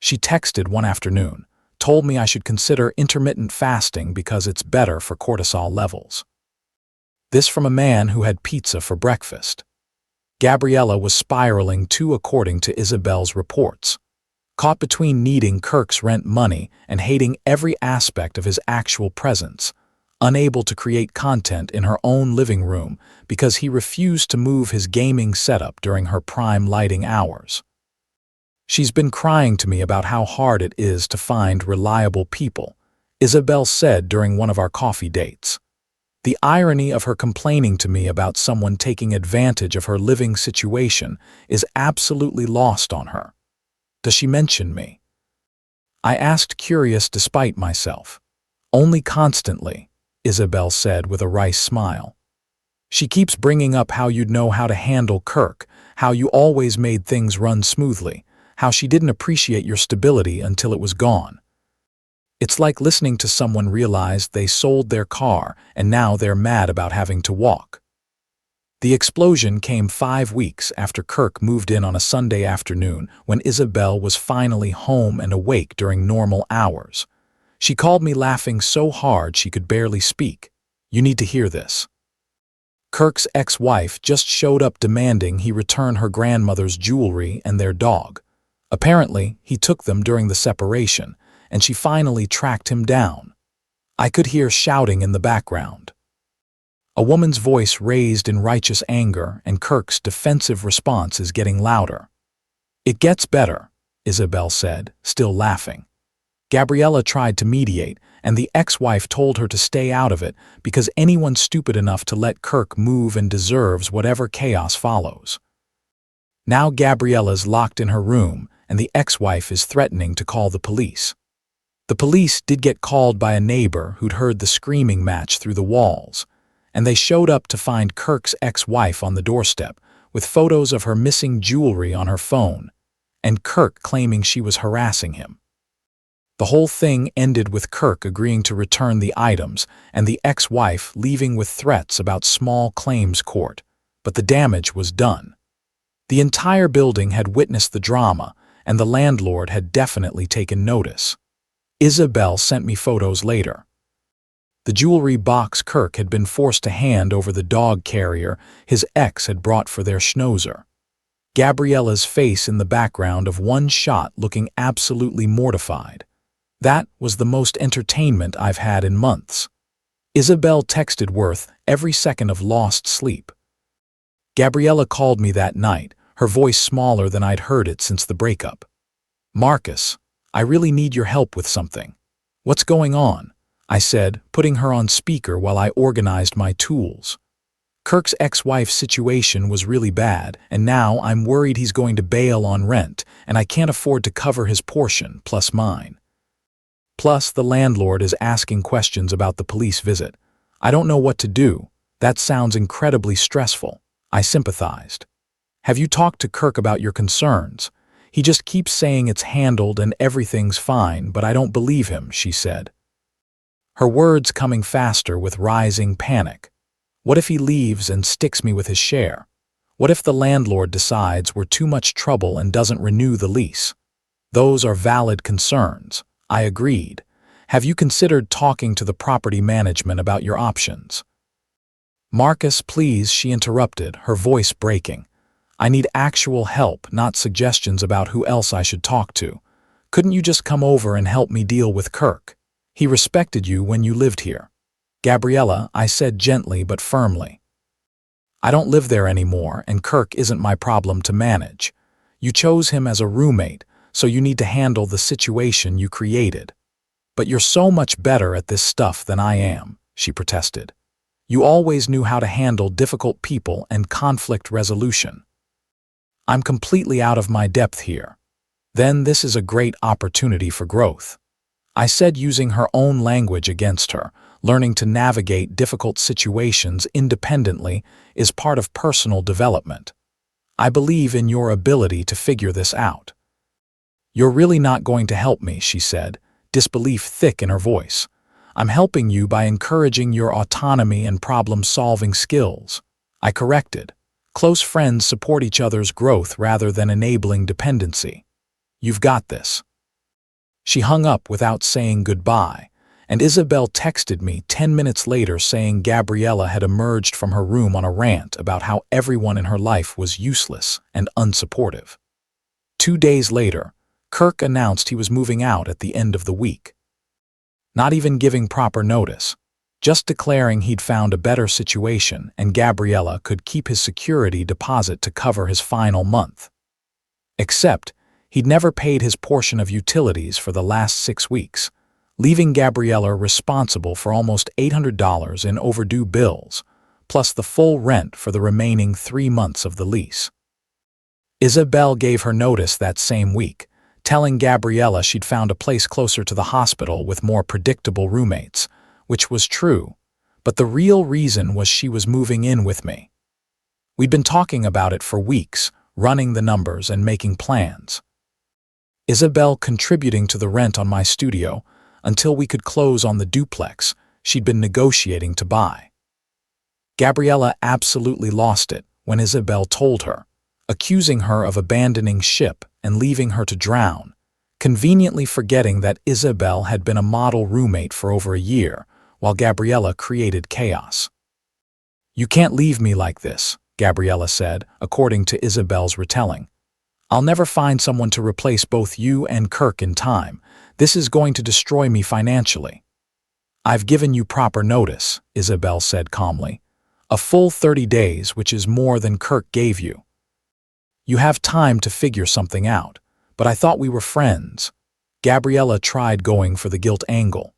She texted one afternoon, told me I should consider intermittent fasting because it's better for cortisol levels. This from a man who had pizza for breakfast. Gabriella was spiraling too according to Isabel's reports. Caught between needing Kirk's rent money and hating every aspect of his actual presence, unable to create content in her own living room because he refused to move his gaming setup during her prime lighting hours. She's been crying to me about how hard it is to find reliable people, Isabel said during one of our coffee dates. The irony of her complaining to me about someone taking advantage of her living situation is absolutely lost on her. Does she mention me? I asked, curious despite myself. Only constantly, Isabel said with a wry smile. She keeps bringing up how you'd know how to handle Kirk, how you always made things run smoothly, how she didn't appreciate your stability until it was gone. It's like listening to someone realize they sold their car and now they're mad about having to walk. The explosion came 5 weeks after Kirk moved in on a Sunday afternoon when Isabel was finally home and awake during normal hours. She called me laughing so hard she could barely speak. You need to hear this. Kirk's ex-wife just showed up demanding he return her grandmother's jewelry and their dog. Apparently, he took them during the separation, and she finally tracked him down. I could hear shouting in the background. A woman's voice raised in righteous anger, and Kirk's defensive response is getting louder. It gets better, Isabel said, still laughing. Gabriella tried to mediate, and the ex-wife told her to stay out of it because anyone stupid enough to let Kirk move and deserves whatever chaos follows. Now Gabriella's locked in her room, and the ex-wife is threatening to call the police. The police did get called by a neighbor who'd heard the screaming match through the walls, and they showed up to find Kirk's ex-wife on the doorstep with photos of her missing jewelry on her phone, and Kirk claiming she was harassing him. The whole thing ended with Kirk agreeing to return the items and the ex-wife leaving with threats about small claims court, but the damage was done. The entire building had witnessed the drama, and the landlord had definitely taken notice. Isabel sent me photos later. The jewelry box Kirk had been forced to hand over the dog carrier his ex had brought for their schnauzer. Gabriella's face in the background of one shot looking absolutely mortified. That was the most entertainment I've had in months. Isabel texted Worth every second of lost sleep. Gabriella called me that night, her voice smaller than I'd heard it since the breakup. Marcus, I really need your help with something. What's going on? I said, putting her on speaker while I organized my tools. Kirk's ex-wife's situation was really bad, and now I'm worried he's going to bail on rent, and I can't afford to cover his portion, plus mine. Plus, the landlord is asking questions about the police visit. I don't know what to do. That sounds incredibly stressful. I sympathized. Have you talked to Kirk about your concerns? He just keeps saying it's handled and everything's fine, but I don't believe him, she said. Her words coming faster with rising panic. What if he leaves and sticks me with his share? What if the landlord decides we're too much trouble and doesn't renew the lease? Those are valid concerns. I agreed. Have you considered talking to the property management about your options? Marcus, please, she interrupted, her voice breaking. I need actual help, not suggestions about who else I should talk to. Couldn't you just come over and help me deal with Kirk? He respected you when you lived here. Gabriella, I said gently but firmly. I don't live there anymore, and Kirk isn't my problem to manage. You chose him as a roommate, so you need to handle the situation you created. But you're so much better at this stuff than I am, she protested. You always knew how to handle difficult people and conflict resolution. I'm completely out of my depth here. Then this is a great opportunity for growth. I said, using her own language against her. Learning to navigate difficult situations independently is part of personal development. I believe in your ability to figure this out. You're really not going to help me, she said, disbelief thick in her voice. I'm helping you by encouraging your autonomy and problem-solving skills. I corrected. Close friends support each other's growth rather than enabling dependency. You've got this. She hung up without saying goodbye, and Isabel texted me 10 minutes later saying Gabriella had emerged from her room on a rant about how everyone in her life was useless and unsupportive. 2 days later, Kirk announced he was moving out at the end of the week. Not even giving proper notice, just declaring he'd found a better situation and Gabriella could keep his security deposit to cover his final month. Except, he'd never paid his portion of utilities for the last 6 weeks, leaving Gabriella responsible for almost $800 in overdue bills, plus the full rent for the remaining 3 months of the lease. Isabel gave her notice that same week, telling Gabriella she'd found a place closer to the hospital with more predictable roommates, which was true, but the real reason was she was moving in with me. We'd been talking about it for weeks, running the numbers and making plans. Isabel contributing to the rent on my studio until we could close on the duplex she'd been negotiating to buy. Gabriella absolutely lost it when Isabel told her, accusing her of abandoning ship and leaving her to drown, conveniently forgetting that Isabel had been a model roommate for over a year, while Gabriella created chaos. You can't leave me like this, Gabriella said, according to Isabel's retelling. I'll never find someone to replace both you and Kirk in time. This is going to destroy me financially. I've given you proper notice, Isabel said calmly. A full 30 days, which is more than Kirk gave you. You have time to figure something out, but I thought we were friends. Gabriella tried going for the guilt angle.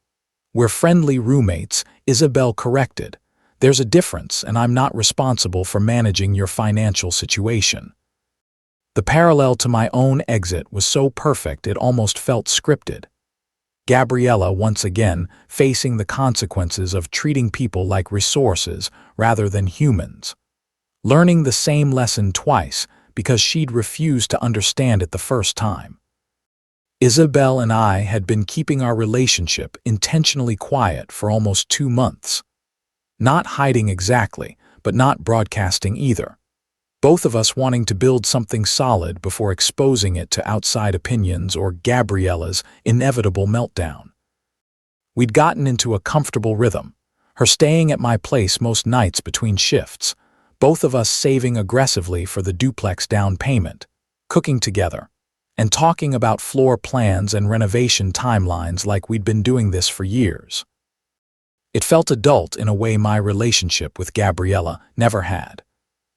We're friendly roommates, Isabel corrected. There's a difference, and I'm not responsible for managing your financial situation. The parallel to my own exit was so perfect it almost felt scripted. Gabriella once again facing the consequences of treating people like resources rather than humans. Learning the same lesson twice because she'd refused to understand it the first time. Isabel and I had been keeping our relationship intentionally quiet for almost 2 months. Not hiding exactly, but not broadcasting either. Both of us wanting to build something solid before exposing it to outside opinions or Gabriella's inevitable meltdown. We'd gotten into a comfortable rhythm, her staying at my place most nights between shifts, both of us saving aggressively for the duplex down payment, cooking together, and talking about floor plans and renovation timelines like we'd been doing this for years. It felt adult in a way my relationship with Gabriella never had.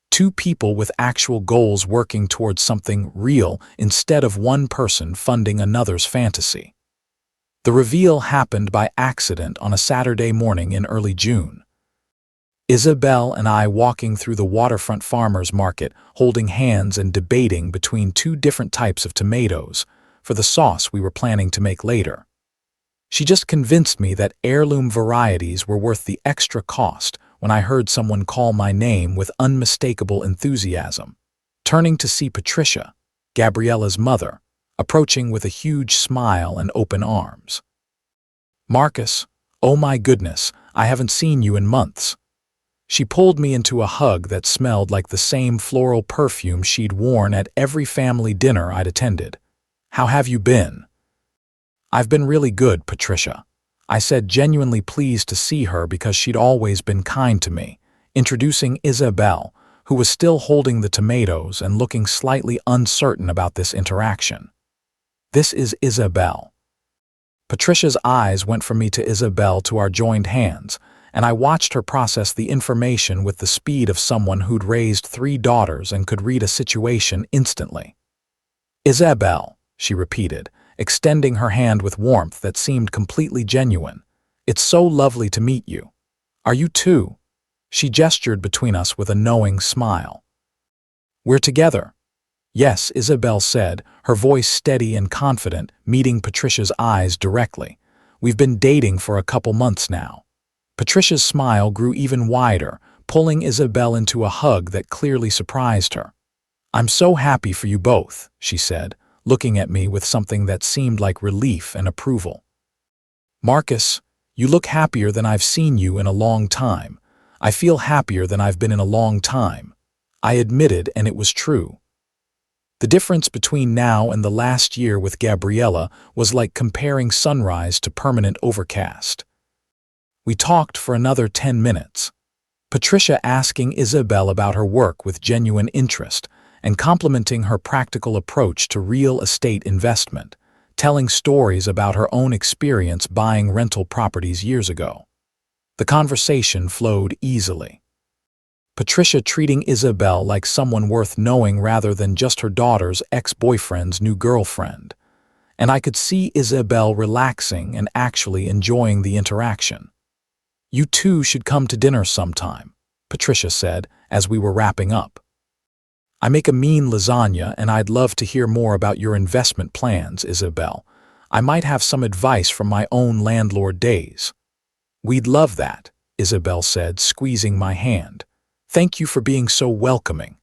2 people with actual goals working towards something real instead of one person funding another's fantasy. The reveal happened by accident on a Saturday morning in early June. Isabel and I walking through the waterfront farmers market, holding hands and debating between 2 different types of tomatoes for the sauce we were planning to make later. She just convinced me that heirloom varieties were worth the extra cost when I heard someone call my name with unmistakable enthusiasm, turning to see Patricia, Gabriella's mother, approaching with a huge smile and open arms. Marcus, oh my goodness, I haven't seen you in months. She pulled me into a hug that smelled like the same floral perfume she'd worn at every family dinner I'd attended. How have you been? I've been really good, Patricia. I said, genuinely pleased to see her because she'd always been kind to me, introducing Isabel, who was still holding the tomatoes and looking slightly uncertain about this interaction. This is Isabel. Patricia's eyes went from me to Isabel to our joined hands, and I watched her process the information with the speed of someone who'd raised 3 daughters and could read a situation instantly. "Isabel," she repeated, extending her hand with warmth that seemed completely genuine. "It's so lovely to meet you. Are you too?" She gestured between us with a knowing smile. "We're together." "Yes," Isabel said, her voice steady and confident, meeting Patricia's eyes directly. "We've been dating for a couple months now." Patricia's smile grew even wider, pulling Isabel into a hug that clearly surprised her. "I'm so happy for you both," she said, looking at me with something that seemed like relief and approval. "Marcus, you look happier than I've seen you in a long time. I feel happier than I've been in a long time." I admitted, and it was true. The difference between now and the last year with Gabriella was like comparing sunrise to permanent overcast. We talked for another 10 minutes. Patricia asking Isabel about her work with genuine interest and complimenting her practical approach to real estate investment, telling stories about her own experience buying rental properties years ago. The conversation flowed easily. Patricia treating Isabel like someone worth knowing rather than just her daughter's ex-boyfriend's new girlfriend. And I could see Isabel relaxing and actually enjoying the interaction. "You two should come to dinner sometime," Patricia said as we were wrapping up. "I make a mean lasagna and I'd love to hear more about your investment plans, Isabel. I might have some advice from my own landlord days." "We'd love that," Isabel said, squeezing my hand. "Thank you for being so welcoming."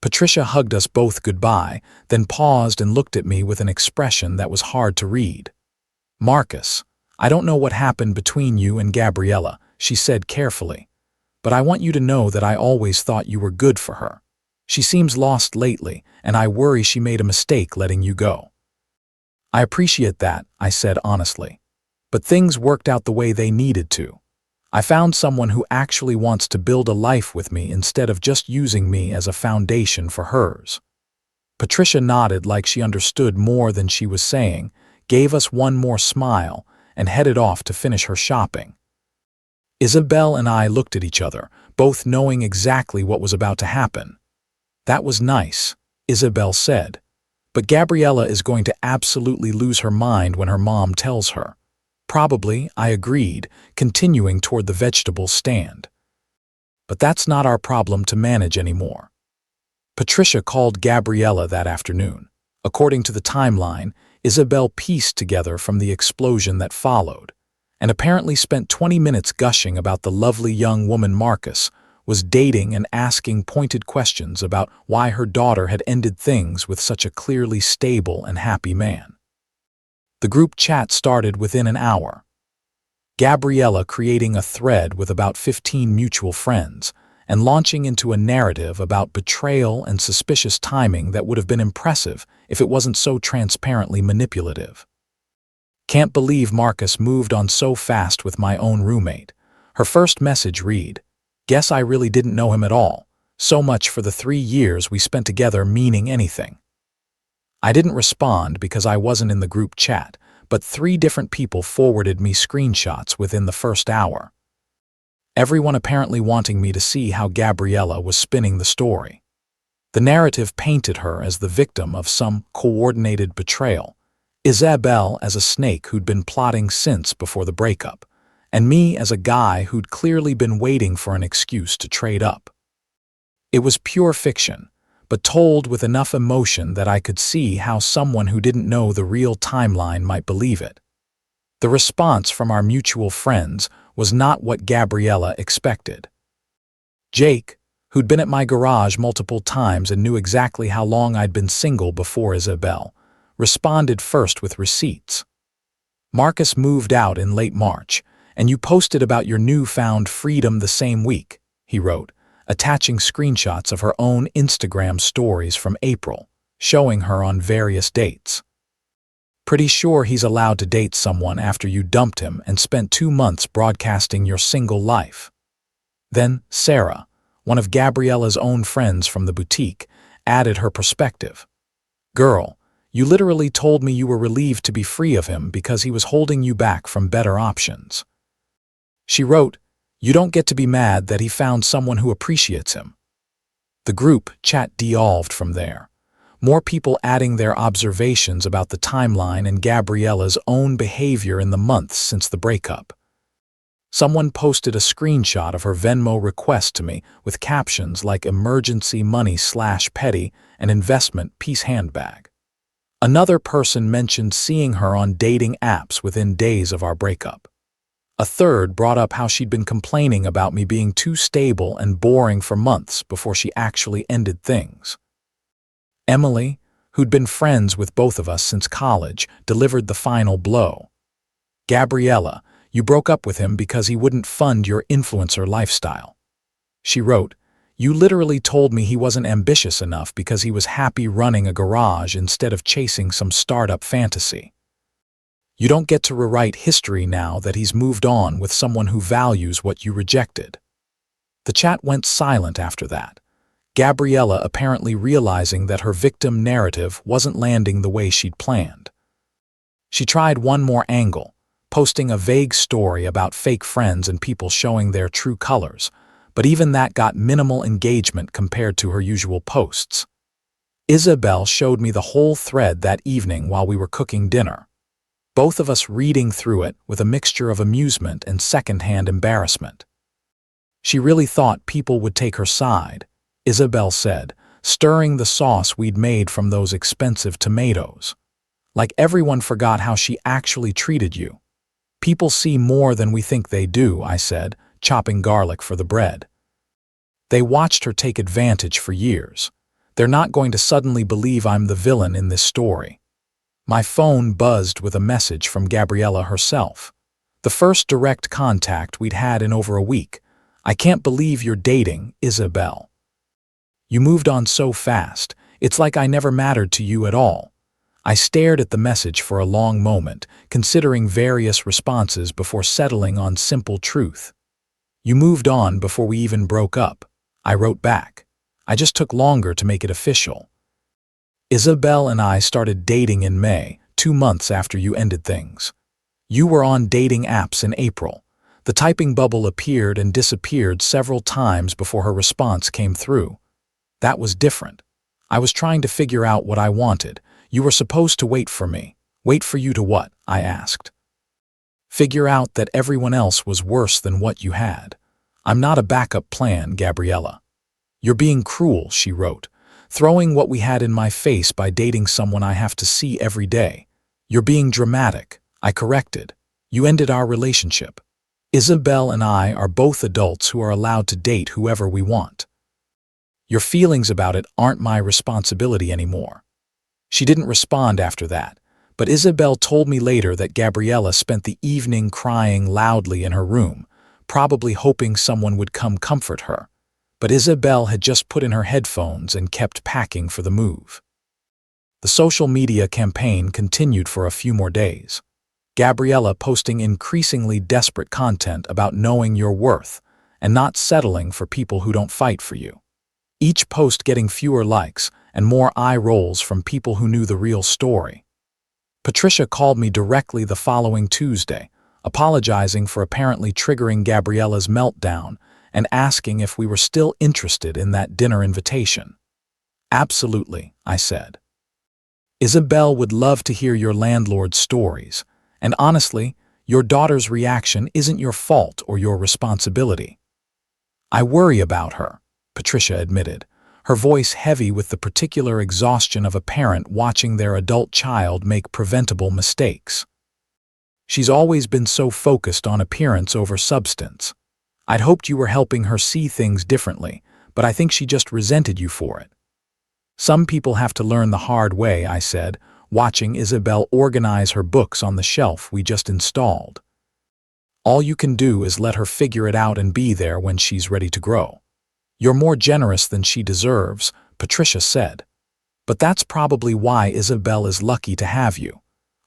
Patricia hugged us both goodbye, then paused and looked at me with an expression that was hard to read. "Marcus, I don't know what happened between you and Gabriella," she said carefully, "but I want you to know that I always thought you were good for her. She seems lost lately, and I worry she made a mistake letting you go." "I appreciate that," I said honestly, "but things worked out the way they needed to. I found someone who actually wants to build a life with me instead of just using me as a foundation for hers." Patricia nodded like she understood more than she was saying, gave us one more smile, and headed off to finish her shopping. Isabel and I looked at each other, both knowing exactly what was about to happen. "That was nice," Isabel said, "but Gabriella is going to absolutely lose her mind when her mom tells her." "Probably," I agreed, continuing toward the vegetable stand. "But that's not our problem to manage anymore." Patricia called Gabriella that afternoon. According to the timeline, Isabel pieced together from the explosion that followed, and apparently spent 20 minutes gushing about the lovely young woman Marcus was dating and asking pointed questions about why her daughter had ended things with such a clearly stable and happy man. The group chat started within an hour. Gabriella creating a thread with about 15 mutual friends and launching into a narrative about betrayal and suspicious timing that would have been impressive if it wasn't so transparently manipulative. "Can't believe Marcus moved on so fast with my own roommate." Her first message read, "Guess I really didn't know him at all. So much for the 3 years we spent together meaning anything." I didn't respond because I wasn't in the group chat, but 3 different people forwarded me screenshots within the first hour. Everyone apparently wanting me to see how Gabriella was spinning the story. The narrative painted her as the victim of some coordinated betrayal, Isabel as a snake who'd been plotting since before the breakup, and me as a guy who'd clearly been waiting for an excuse to trade up. It was pure fiction, but told with enough emotion that I could see how someone who didn't know the real timeline might believe it. The response from our mutual friends was not what Gabriella expected. Jake, who'd been at my garage multiple times and knew exactly how long I'd been single before Isabel, responded first with receipts. "Marcus moved out in late March, and you posted about your newfound freedom the same week," he wrote, attaching screenshots of her own Instagram stories from April, showing her on various dates. "Pretty sure he's allowed to date someone after you dumped him and spent 2 months broadcasting your single life." Then Sarah, one of Gabriella's own friends from the boutique, added her perspective. "Girl, you literally told me you were relieved to be free of him because he was holding you back from better options." She wrote, You don't get to be mad that he found someone who appreciates him. The group chat devolved from there, more people adding their observations about the timeline and Gabriella's own behavior in the months since the breakup. Someone posted a screenshot of her Venmo request to me with captions like emergency money/petty and investment piece handbag. Another person mentioned seeing her on dating apps within days of our breakup. A third brought up how she'd been complaining about me being too stable and boring for months before she actually ended things. Emily, who'd been friends with both of us since college, delivered the final blow. Gabriella, you broke up with him because he wouldn't fund your influencer lifestyle. She wrote, you literally told me he wasn't ambitious enough because he was happy running a garage instead of chasing some startup fantasy. You don't get to rewrite history now that he's moved on with someone who values what you rejected. The chat went silent after that, Gabriella apparently realizing that her victim narrative wasn't landing the way she'd planned. She tried one more angle, posting a vague story about fake friends and people showing their true colors, but even that got minimal engagement compared to her usual posts. Isabel showed me the whole thread that evening while we were cooking dinner, both of us reading through it with a mixture of amusement and secondhand embarrassment. She really thought people would take her side, Isabel said, stirring the sauce we'd made from those expensive tomatoes. Like everyone forgot how she actually treated you. People see more than we think they do, I said, chopping garlic for the bread. They watched her take advantage for years. They're not going to suddenly believe I'm the villain in this story. My phone buzzed with a message from Gabriella herself. The first direct contact we'd had in over a week. I can't believe you're dating, Isabel. You moved on so fast, it's like I never mattered to you at all. I stared at the message for a long moment, considering various responses before settling on simple truth. You moved on before we even broke up, I wrote back. I just took longer to make it official. Isabel and I started dating in May, 2 months after you ended things. You were on dating apps in April. The typing bubble appeared and disappeared several times before her response came through. That was different. I was trying to figure out what I wanted. You were supposed to wait for me. Wait for you to what? I asked. Figure out that everyone else was worse than what you had. I'm not a backup plan, Gabriella. You're being cruel, she wrote, throwing what we had in my face by dating someone I have to see every day. You're being dramatic, I corrected. You ended our relationship. Isabel and I are both adults who are allowed to date whoever we want. Your feelings about it aren't my responsibility anymore. She didn't respond after that, but Isabel told me later that Gabriella spent the evening crying loudly in her room, probably hoping someone would come comfort her. But Isabel had just put in her headphones and kept packing for the move. The social media campaign continued for a few more days. Gabriella posting increasingly desperate content about knowing your worth and not settling for people who don't fight for you. Each post getting fewer likes and more eye rolls from people who knew the real story. Patricia called me directly the following Tuesday, apologizing for apparently triggering Gabriella's meltdown and asking if we were still interested in that dinner invitation. Absolutely, I said. Isabel would love to hear your landlord's stories, and honestly, your daughter's reaction isn't your fault or your responsibility. I worry about her, Patricia admitted, her voice heavy with the particular exhaustion of a parent watching their adult child make preventable mistakes. She's always been so focused on appearance over substance. I'd hoped you were helping her see things differently, but I think she just resented you for it. Some people have to learn the hard way, I said, watching Isabel organize her books on the shelf we just installed. All you can do is let her figure it out and be there when she's ready to grow. You're more generous than she deserves, Patricia said. But that's probably why Isabel is lucky to have you.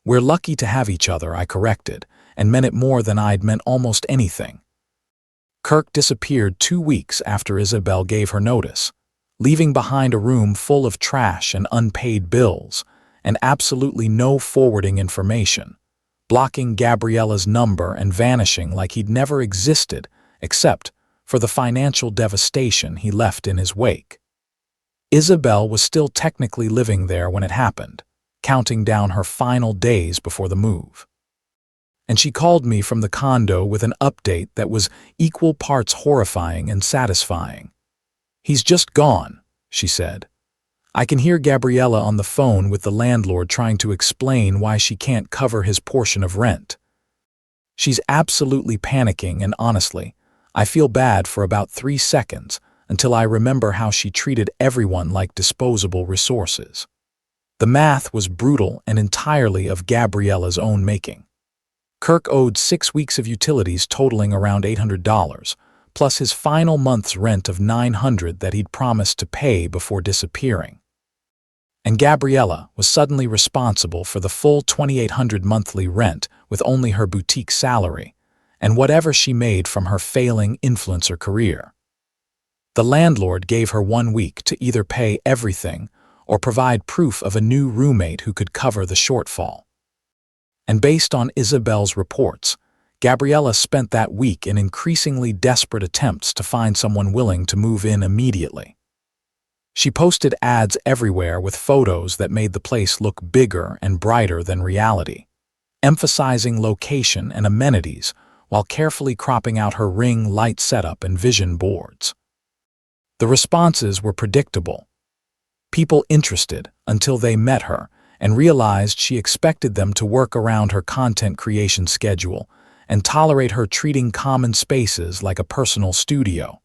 We're lucky to have each other, I corrected, and meant it more than I'd meant almost anything. Kirk disappeared 2 weeks after Isabel gave her notice, leaving behind a room full of trash and unpaid bills, and absolutely no forwarding information, blocking Gabriella's number and vanishing like he'd never existed except for the financial devastation he left in his wake. Isabel was still technically living there when it happened, counting down her final days before the move. And she called me from the condo with an update that was equal parts horrifying and satisfying. "He's just gone," she said. I can hear Gabriella on the phone with the landlord trying to explain why she can't cover his portion of rent. She's absolutely panicking, and honestly, I feel bad for about 3 seconds until I remember how she treated everyone like disposable resources. The math was brutal and entirely of Gabriella's own making. Kirk owed 6 weeks of utilities totaling around $800, plus his final month's rent of $900 that he'd promised to pay before disappearing. And Gabriella was suddenly responsible for the full $2,800 monthly rent with only her boutique salary and whatever she made from her failing influencer career. The landlord gave her 1 week to either pay everything or provide proof of a new roommate who could cover the shortfall. And based on Isabel's reports, Gabriella spent that week in increasingly desperate attempts to find someone willing to move in immediately. She posted ads everywhere with photos that made the place look bigger and brighter than reality, emphasizing location and amenities while carefully cropping out her ring light setup and vision boards. The responses were predictable. People interested until they met her and realized she expected them to work around her content creation schedule and tolerate her treating common spaces like a personal studio.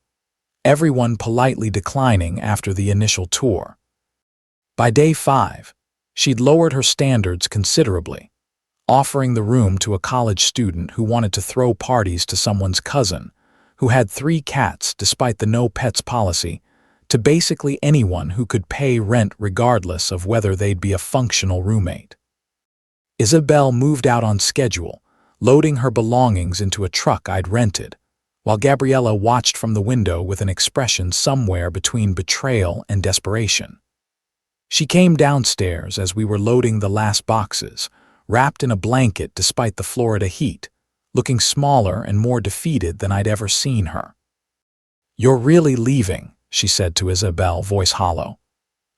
Everyone politely declining after the initial tour. By day 5, she'd lowered her standards considerably, offering the room to a college student who wanted to throw parties to someone's cousin, who had 3 cats despite the no pets policy, to basically anyone who could pay rent regardless of whether they'd be a functional roommate. Isabel moved out on schedule, loading her belongings into a truck I'd rented, while Gabriella watched from the window with an expression somewhere between betrayal and desperation. She came downstairs as we were loading the last boxes, wrapped in a blanket despite the Florida heat, looking smaller and more defeated than I'd ever seen her. "You're really leaving," she said to Isabel, voice hollow.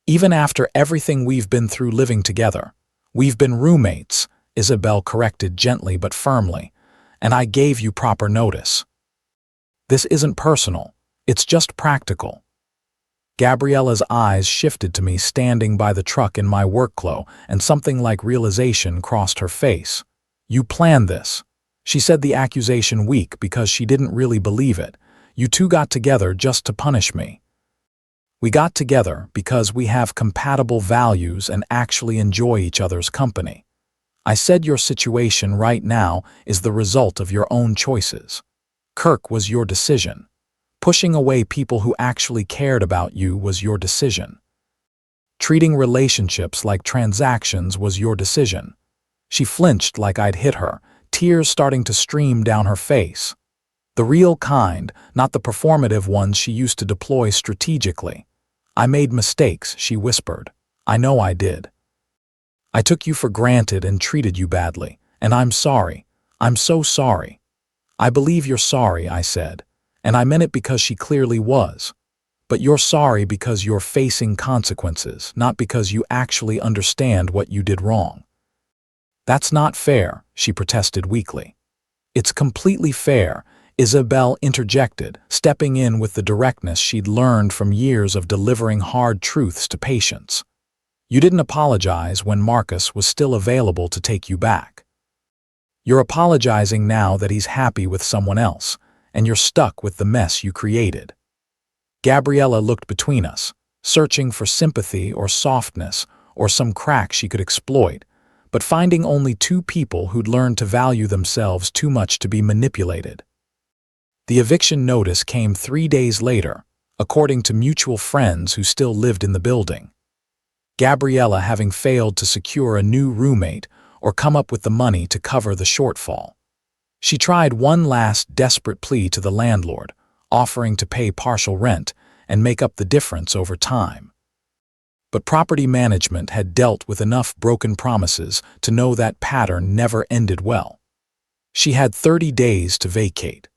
"Even after everything we've been through living together. We've been roommates," Isabel corrected gently but firmly, "and I gave you proper notice. This isn't personal, it's just practical." Gabriella's eyes shifted to me standing by the truck in my work clothes, and something like realization crossed her face. "You planned this." She said the accusation weak because she didn't really believe it. "You two got together just to punish me." "We got together because we have compatible values and actually enjoy each other's company. I said your situation right now is the result of your own choices. Kirk was your decision. Pushing away people who actually cared about you was your decision. Treating relationships like transactions was your decision." She flinched like I'd hit her, tears starting to stream down her face. The real kind, not the performative ones she used to deploy strategically. "I made mistakes," she whispered. "I know I did. I took you for granted and treated you badly, and I'm sorry. I'm so sorry." "I believe you're sorry," I said, and I meant it because she clearly was. "But you're sorry because you're facing consequences, not because you actually understand what you did wrong." "That's not fair," she protested weakly. "It's completely fair," Isabel interjected, stepping in with the directness she'd learned from years of delivering hard truths to patients. "You didn't apologize when Marcus was still available to take you back. You're apologizing now that he's happy with someone else, and you're stuck with the mess you created." Gabriella looked between us, searching for sympathy or softness or some crack she could exploit, but finding only 2 people who'd learned to value themselves too much to be manipulated. The eviction notice came 3 days later, according to mutual friends who still lived in the building. Gabriella having failed to secure a new roommate or come up with the money to cover the shortfall. She tried one last desperate plea to the landlord, offering to pay partial rent and make up the difference over time. But property management had dealt with enough broken promises to know that pattern never ended well. She had 30 days to vacate.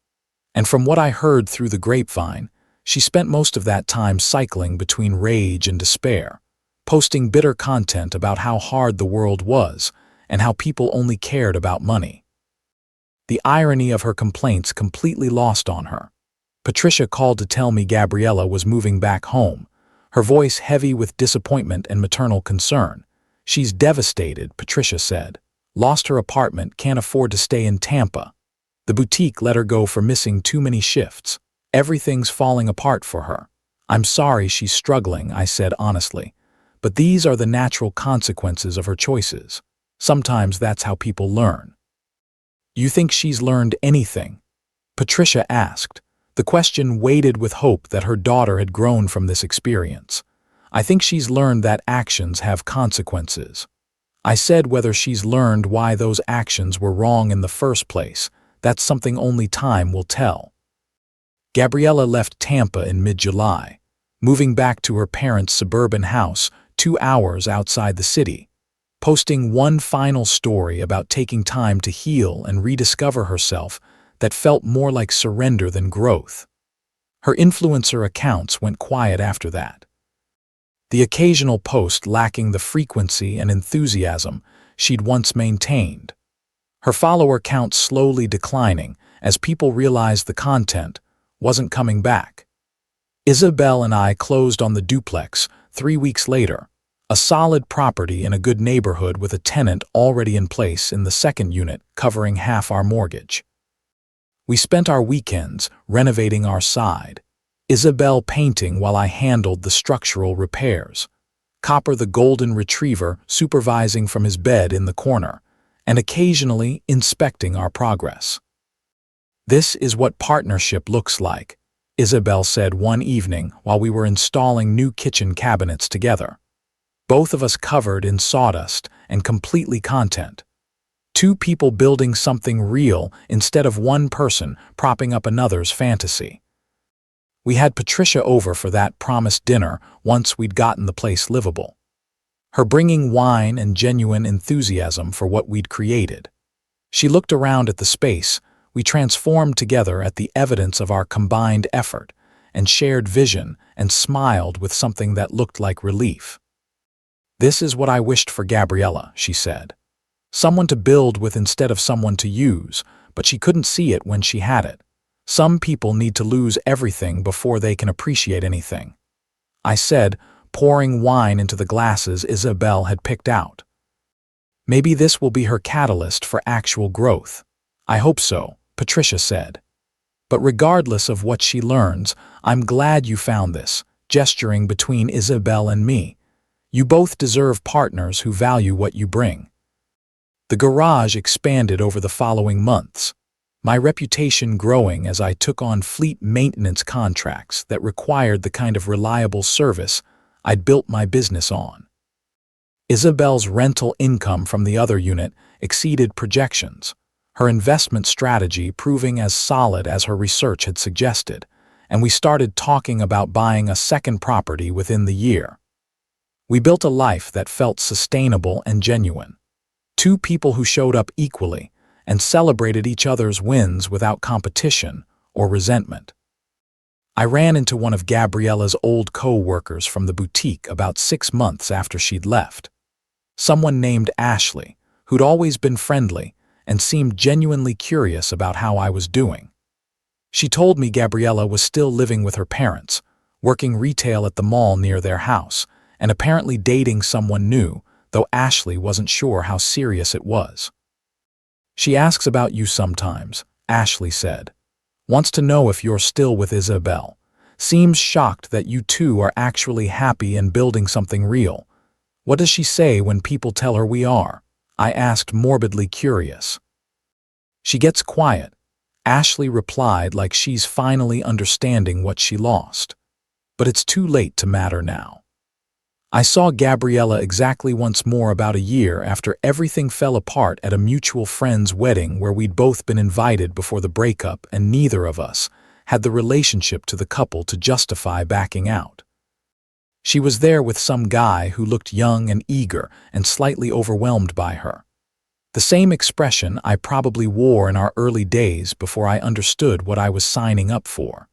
And from what I heard through the grapevine, she spent most of that time cycling between rage and despair, posting bitter content about how hard the world was and how people only cared about money. The irony of her complaints completely lost on her. Patricia called to tell me Gabriella was moving back home, her voice heavy with disappointment and maternal concern. "She's devastated," Patricia said. "Lost her apartment, can't afford to stay in Tampa. The boutique let her go for missing too many shifts. Everything's falling apart for her." "I'm sorry she's struggling," I said honestly, "but these are the natural consequences of her choices. Sometimes that's how people learn." "You think she's learned anything?" Patricia asked. The question weighted with hope that her daughter had grown from this experience. "I think she's learned that actions have consequences." I said whether she's learned why those actions were wrong in the first place, that's something only time will tell. Gabriella left Tampa in mid-July, moving back to her parents' suburban house 2 hours outside the city, posting one final story about taking time to heal and rediscover herself that felt more like surrender than growth. Her influencer accounts went quiet after that, the occasional post lacking the frequency and enthusiasm she'd once maintained. Her follower count slowly declining as people realized the content wasn't coming back. Isabel and I closed on the duplex 3 weeks later, a solid property in a good neighborhood with a tenant already in place in the second unit covering half our mortgage. We spent our weekends renovating our side, Isabel painting while I handled the structural repairs, Copper the golden retriever supervising from his bed in the corner, and occasionally inspecting our progress. "This is what partnership looks like," Isabel said one evening while we were installing new kitchen cabinets together. Both of us covered in sawdust and completely content. Two people building something real instead of one person propping up another's fantasy. We had Patricia over for that promised dinner once we'd gotten the place livable, her bringing wine and genuine enthusiasm for what we'd created. She looked around at the space we transformed together at the evidence of our combined effort and shared vision and smiled with something that looked like relief. "This is what I wished for Gabriella," she said. "Someone to build with instead of someone to use, but she couldn't see it when she had it. Some people need to lose everything before they can appreciate anything," I said, pouring wine into the glasses Isabel had picked out. "Maybe this will be her catalyst for actual growth." "I hope so," Patricia said. "But regardless of what she learns, I'm glad you found this," gesturing between Isabel and me. "You both deserve partners who value what you bring." The garage expanded over the following months, my reputation growing as I took on fleet maintenance contracts that required the kind of reliable service I'd built my business on. Isabel's rental income from the other unit exceeded projections, her investment strategy proving as solid as her research had suggested, and we started talking about buying a second property within the year. We built a life that felt sustainable and genuine. Two people who showed up equally and celebrated each other's wins without competition or resentment. I ran into one of Gabriella's old co-workers from the boutique about 6 months after she'd left. Someone named Ashley, who'd always been friendly and seemed genuinely curious about how I was doing. She told me Gabriella was still living with her parents, working retail at the mall near their house, and apparently dating someone new, though Ashley wasn't sure how serious it was. "She asks about you sometimes," Ashley said. "Wants to know if you're still with Isabel. Seems shocked that you two are actually happy and building something real. What does she say when people tell her we are?" I asked, morbidly curious. "She gets quiet," Ashley replied, like she's finally understanding what she lost. "But it's too late to matter now." I saw Gabriella exactly once more about a year after everything fell apart at a mutual friend's wedding where we'd both been invited before the breakup and neither of us had the relationship to the couple to justify backing out. She was there with some guy who looked young and eager and slightly overwhelmed by her. The same expression I probably wore in our early days before I understood what I was signing up for.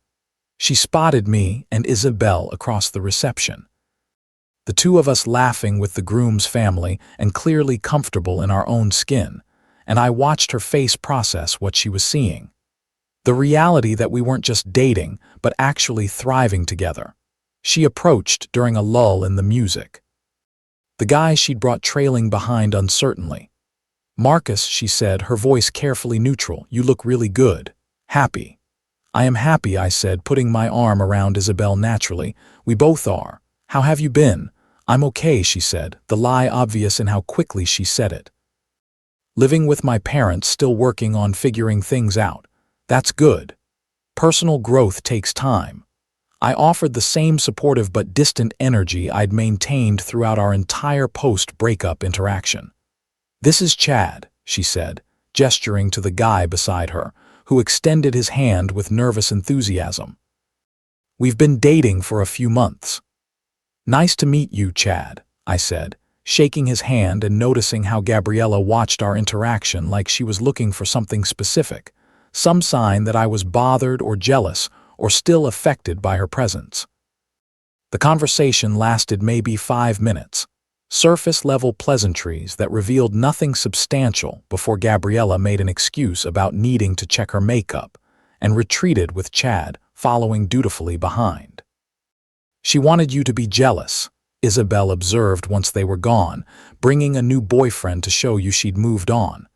She spotted me and Isabel across the reception. The two of us laughing with the groom's family and clearly comfortable in our own skin, and I watched her face process what she was seeing. The reality that we weren't just dating, but actually thriving together. She approached during a lull in the music. The guy she'd brought trailing behind uncertainly. "Marcus," she said, her voice carefully neutral, "you look really good. Happy." "I am happy," I said, putting my arm around Isabel naturally. "We both are. How have you been?" "I'm okay," she said, the lie obvious in how quickly she said it. "Living with my parents, still working on figuring things out. That's good. Personal growth takes time." I offered the same supportive but distant energy I'd maintained throughout our entire post-breakup interaction. "This is Chad," she said, gesturing to the guy beside her, who extended his hand with nervous enthusiasm. "We've been dating for a few months." "Nice to meet you, Chad," I said, shaking his hand and noticing how Gabriella watched our interaction like she was looking for something specific, some sign that I was bothered or jealous or still affected by her presence. The conversation lasted maybe 5 minutes, surface-level pleasantries that revealed nothing substantial before Gabriella made an excuse about needing to check her makeup and retreated with Chad following dutifully behind. "She wanted you to be jealous," Isabel observed once they were gone, "bringing a new boyfriend to show you she'd moved on.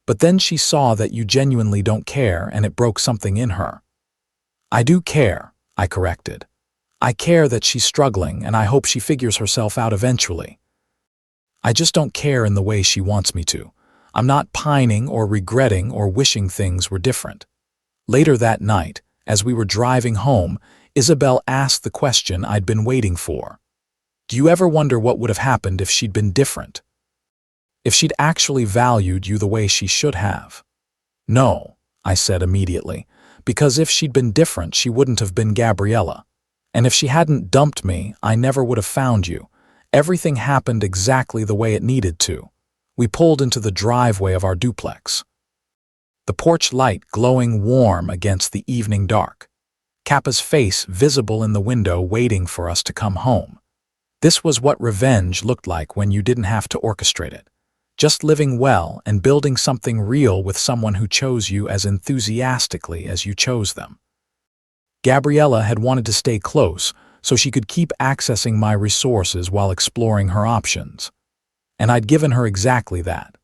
But then she saw that you genuinely don't care and it broke something in her." "I do care," I corrected. "I care that she's struggling and I hope she figures herself out eventually. I just don't care in the way she wants me to. I'm not pining or regretting or wishing things were different." Later that night, as we were driving home, Isabel asked the question I'd been waiting for. "Do you ever wonder what would have happened if she'd been different? If she'd actually valued you the way she should have?" "No," I said immediately, "because if she'd been different, she wouldn't have been Gabriella. And if she hadn't dumped me, I never would have found you. Everything happened exactly the way it needed to." We pulled into the driveway of our duplex. The porch light glowing warm against the evening dark. Kappa's face visible in the window waiting for us to come home. This was what revenge looked like when you didn't have to orchestrate it. Just living well and building something real with someone who chose you as enthusiastically as you chose them. Gabriella had wanted to stay close so she could keep accessing my resources while exploring her options. And I'd given her exactly that.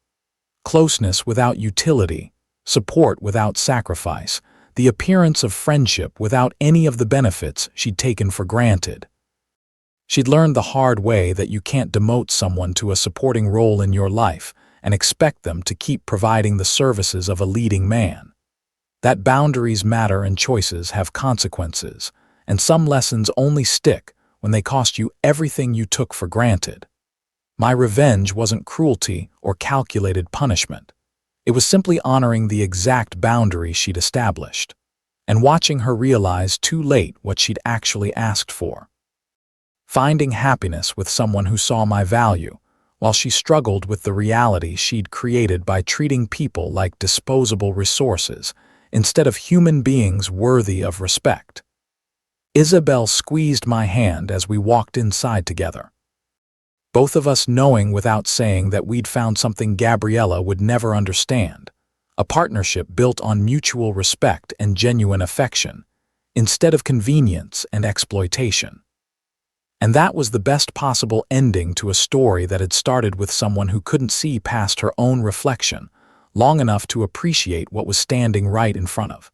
Closeness without utility, support without sacrifice, the appearance of friendship without any of the benefits she'd taken for granted. She'd learned the hard way that you can't demote someone to a supporting role in your life and expect them to keep providing the services of a leading man. That boundaries matter and choices have consequences, and some lessons only stick when they cost you everything you took for granted. My revenge wasn't cruelty or calculated punishment. It was simply honoring the exact boundary she'd established, and watching her realize too late what she'd actually asked for. Finding happiness with someone who saw my value, while she struggled with the reality she'd created by treating people like disposable resources instead of human beings worthy of respect. Isabel squeezed my hand as we walked inside together. Both of us knowing without saying that we'd found something Gabriella would never understand, a partnership built on mutual respect and genuine affection, instead of convenience and exploitation. And that was the best possible ending to a story that had started with someone who couldn't see past her own reflection long enough to appreciate what was standing right in front of.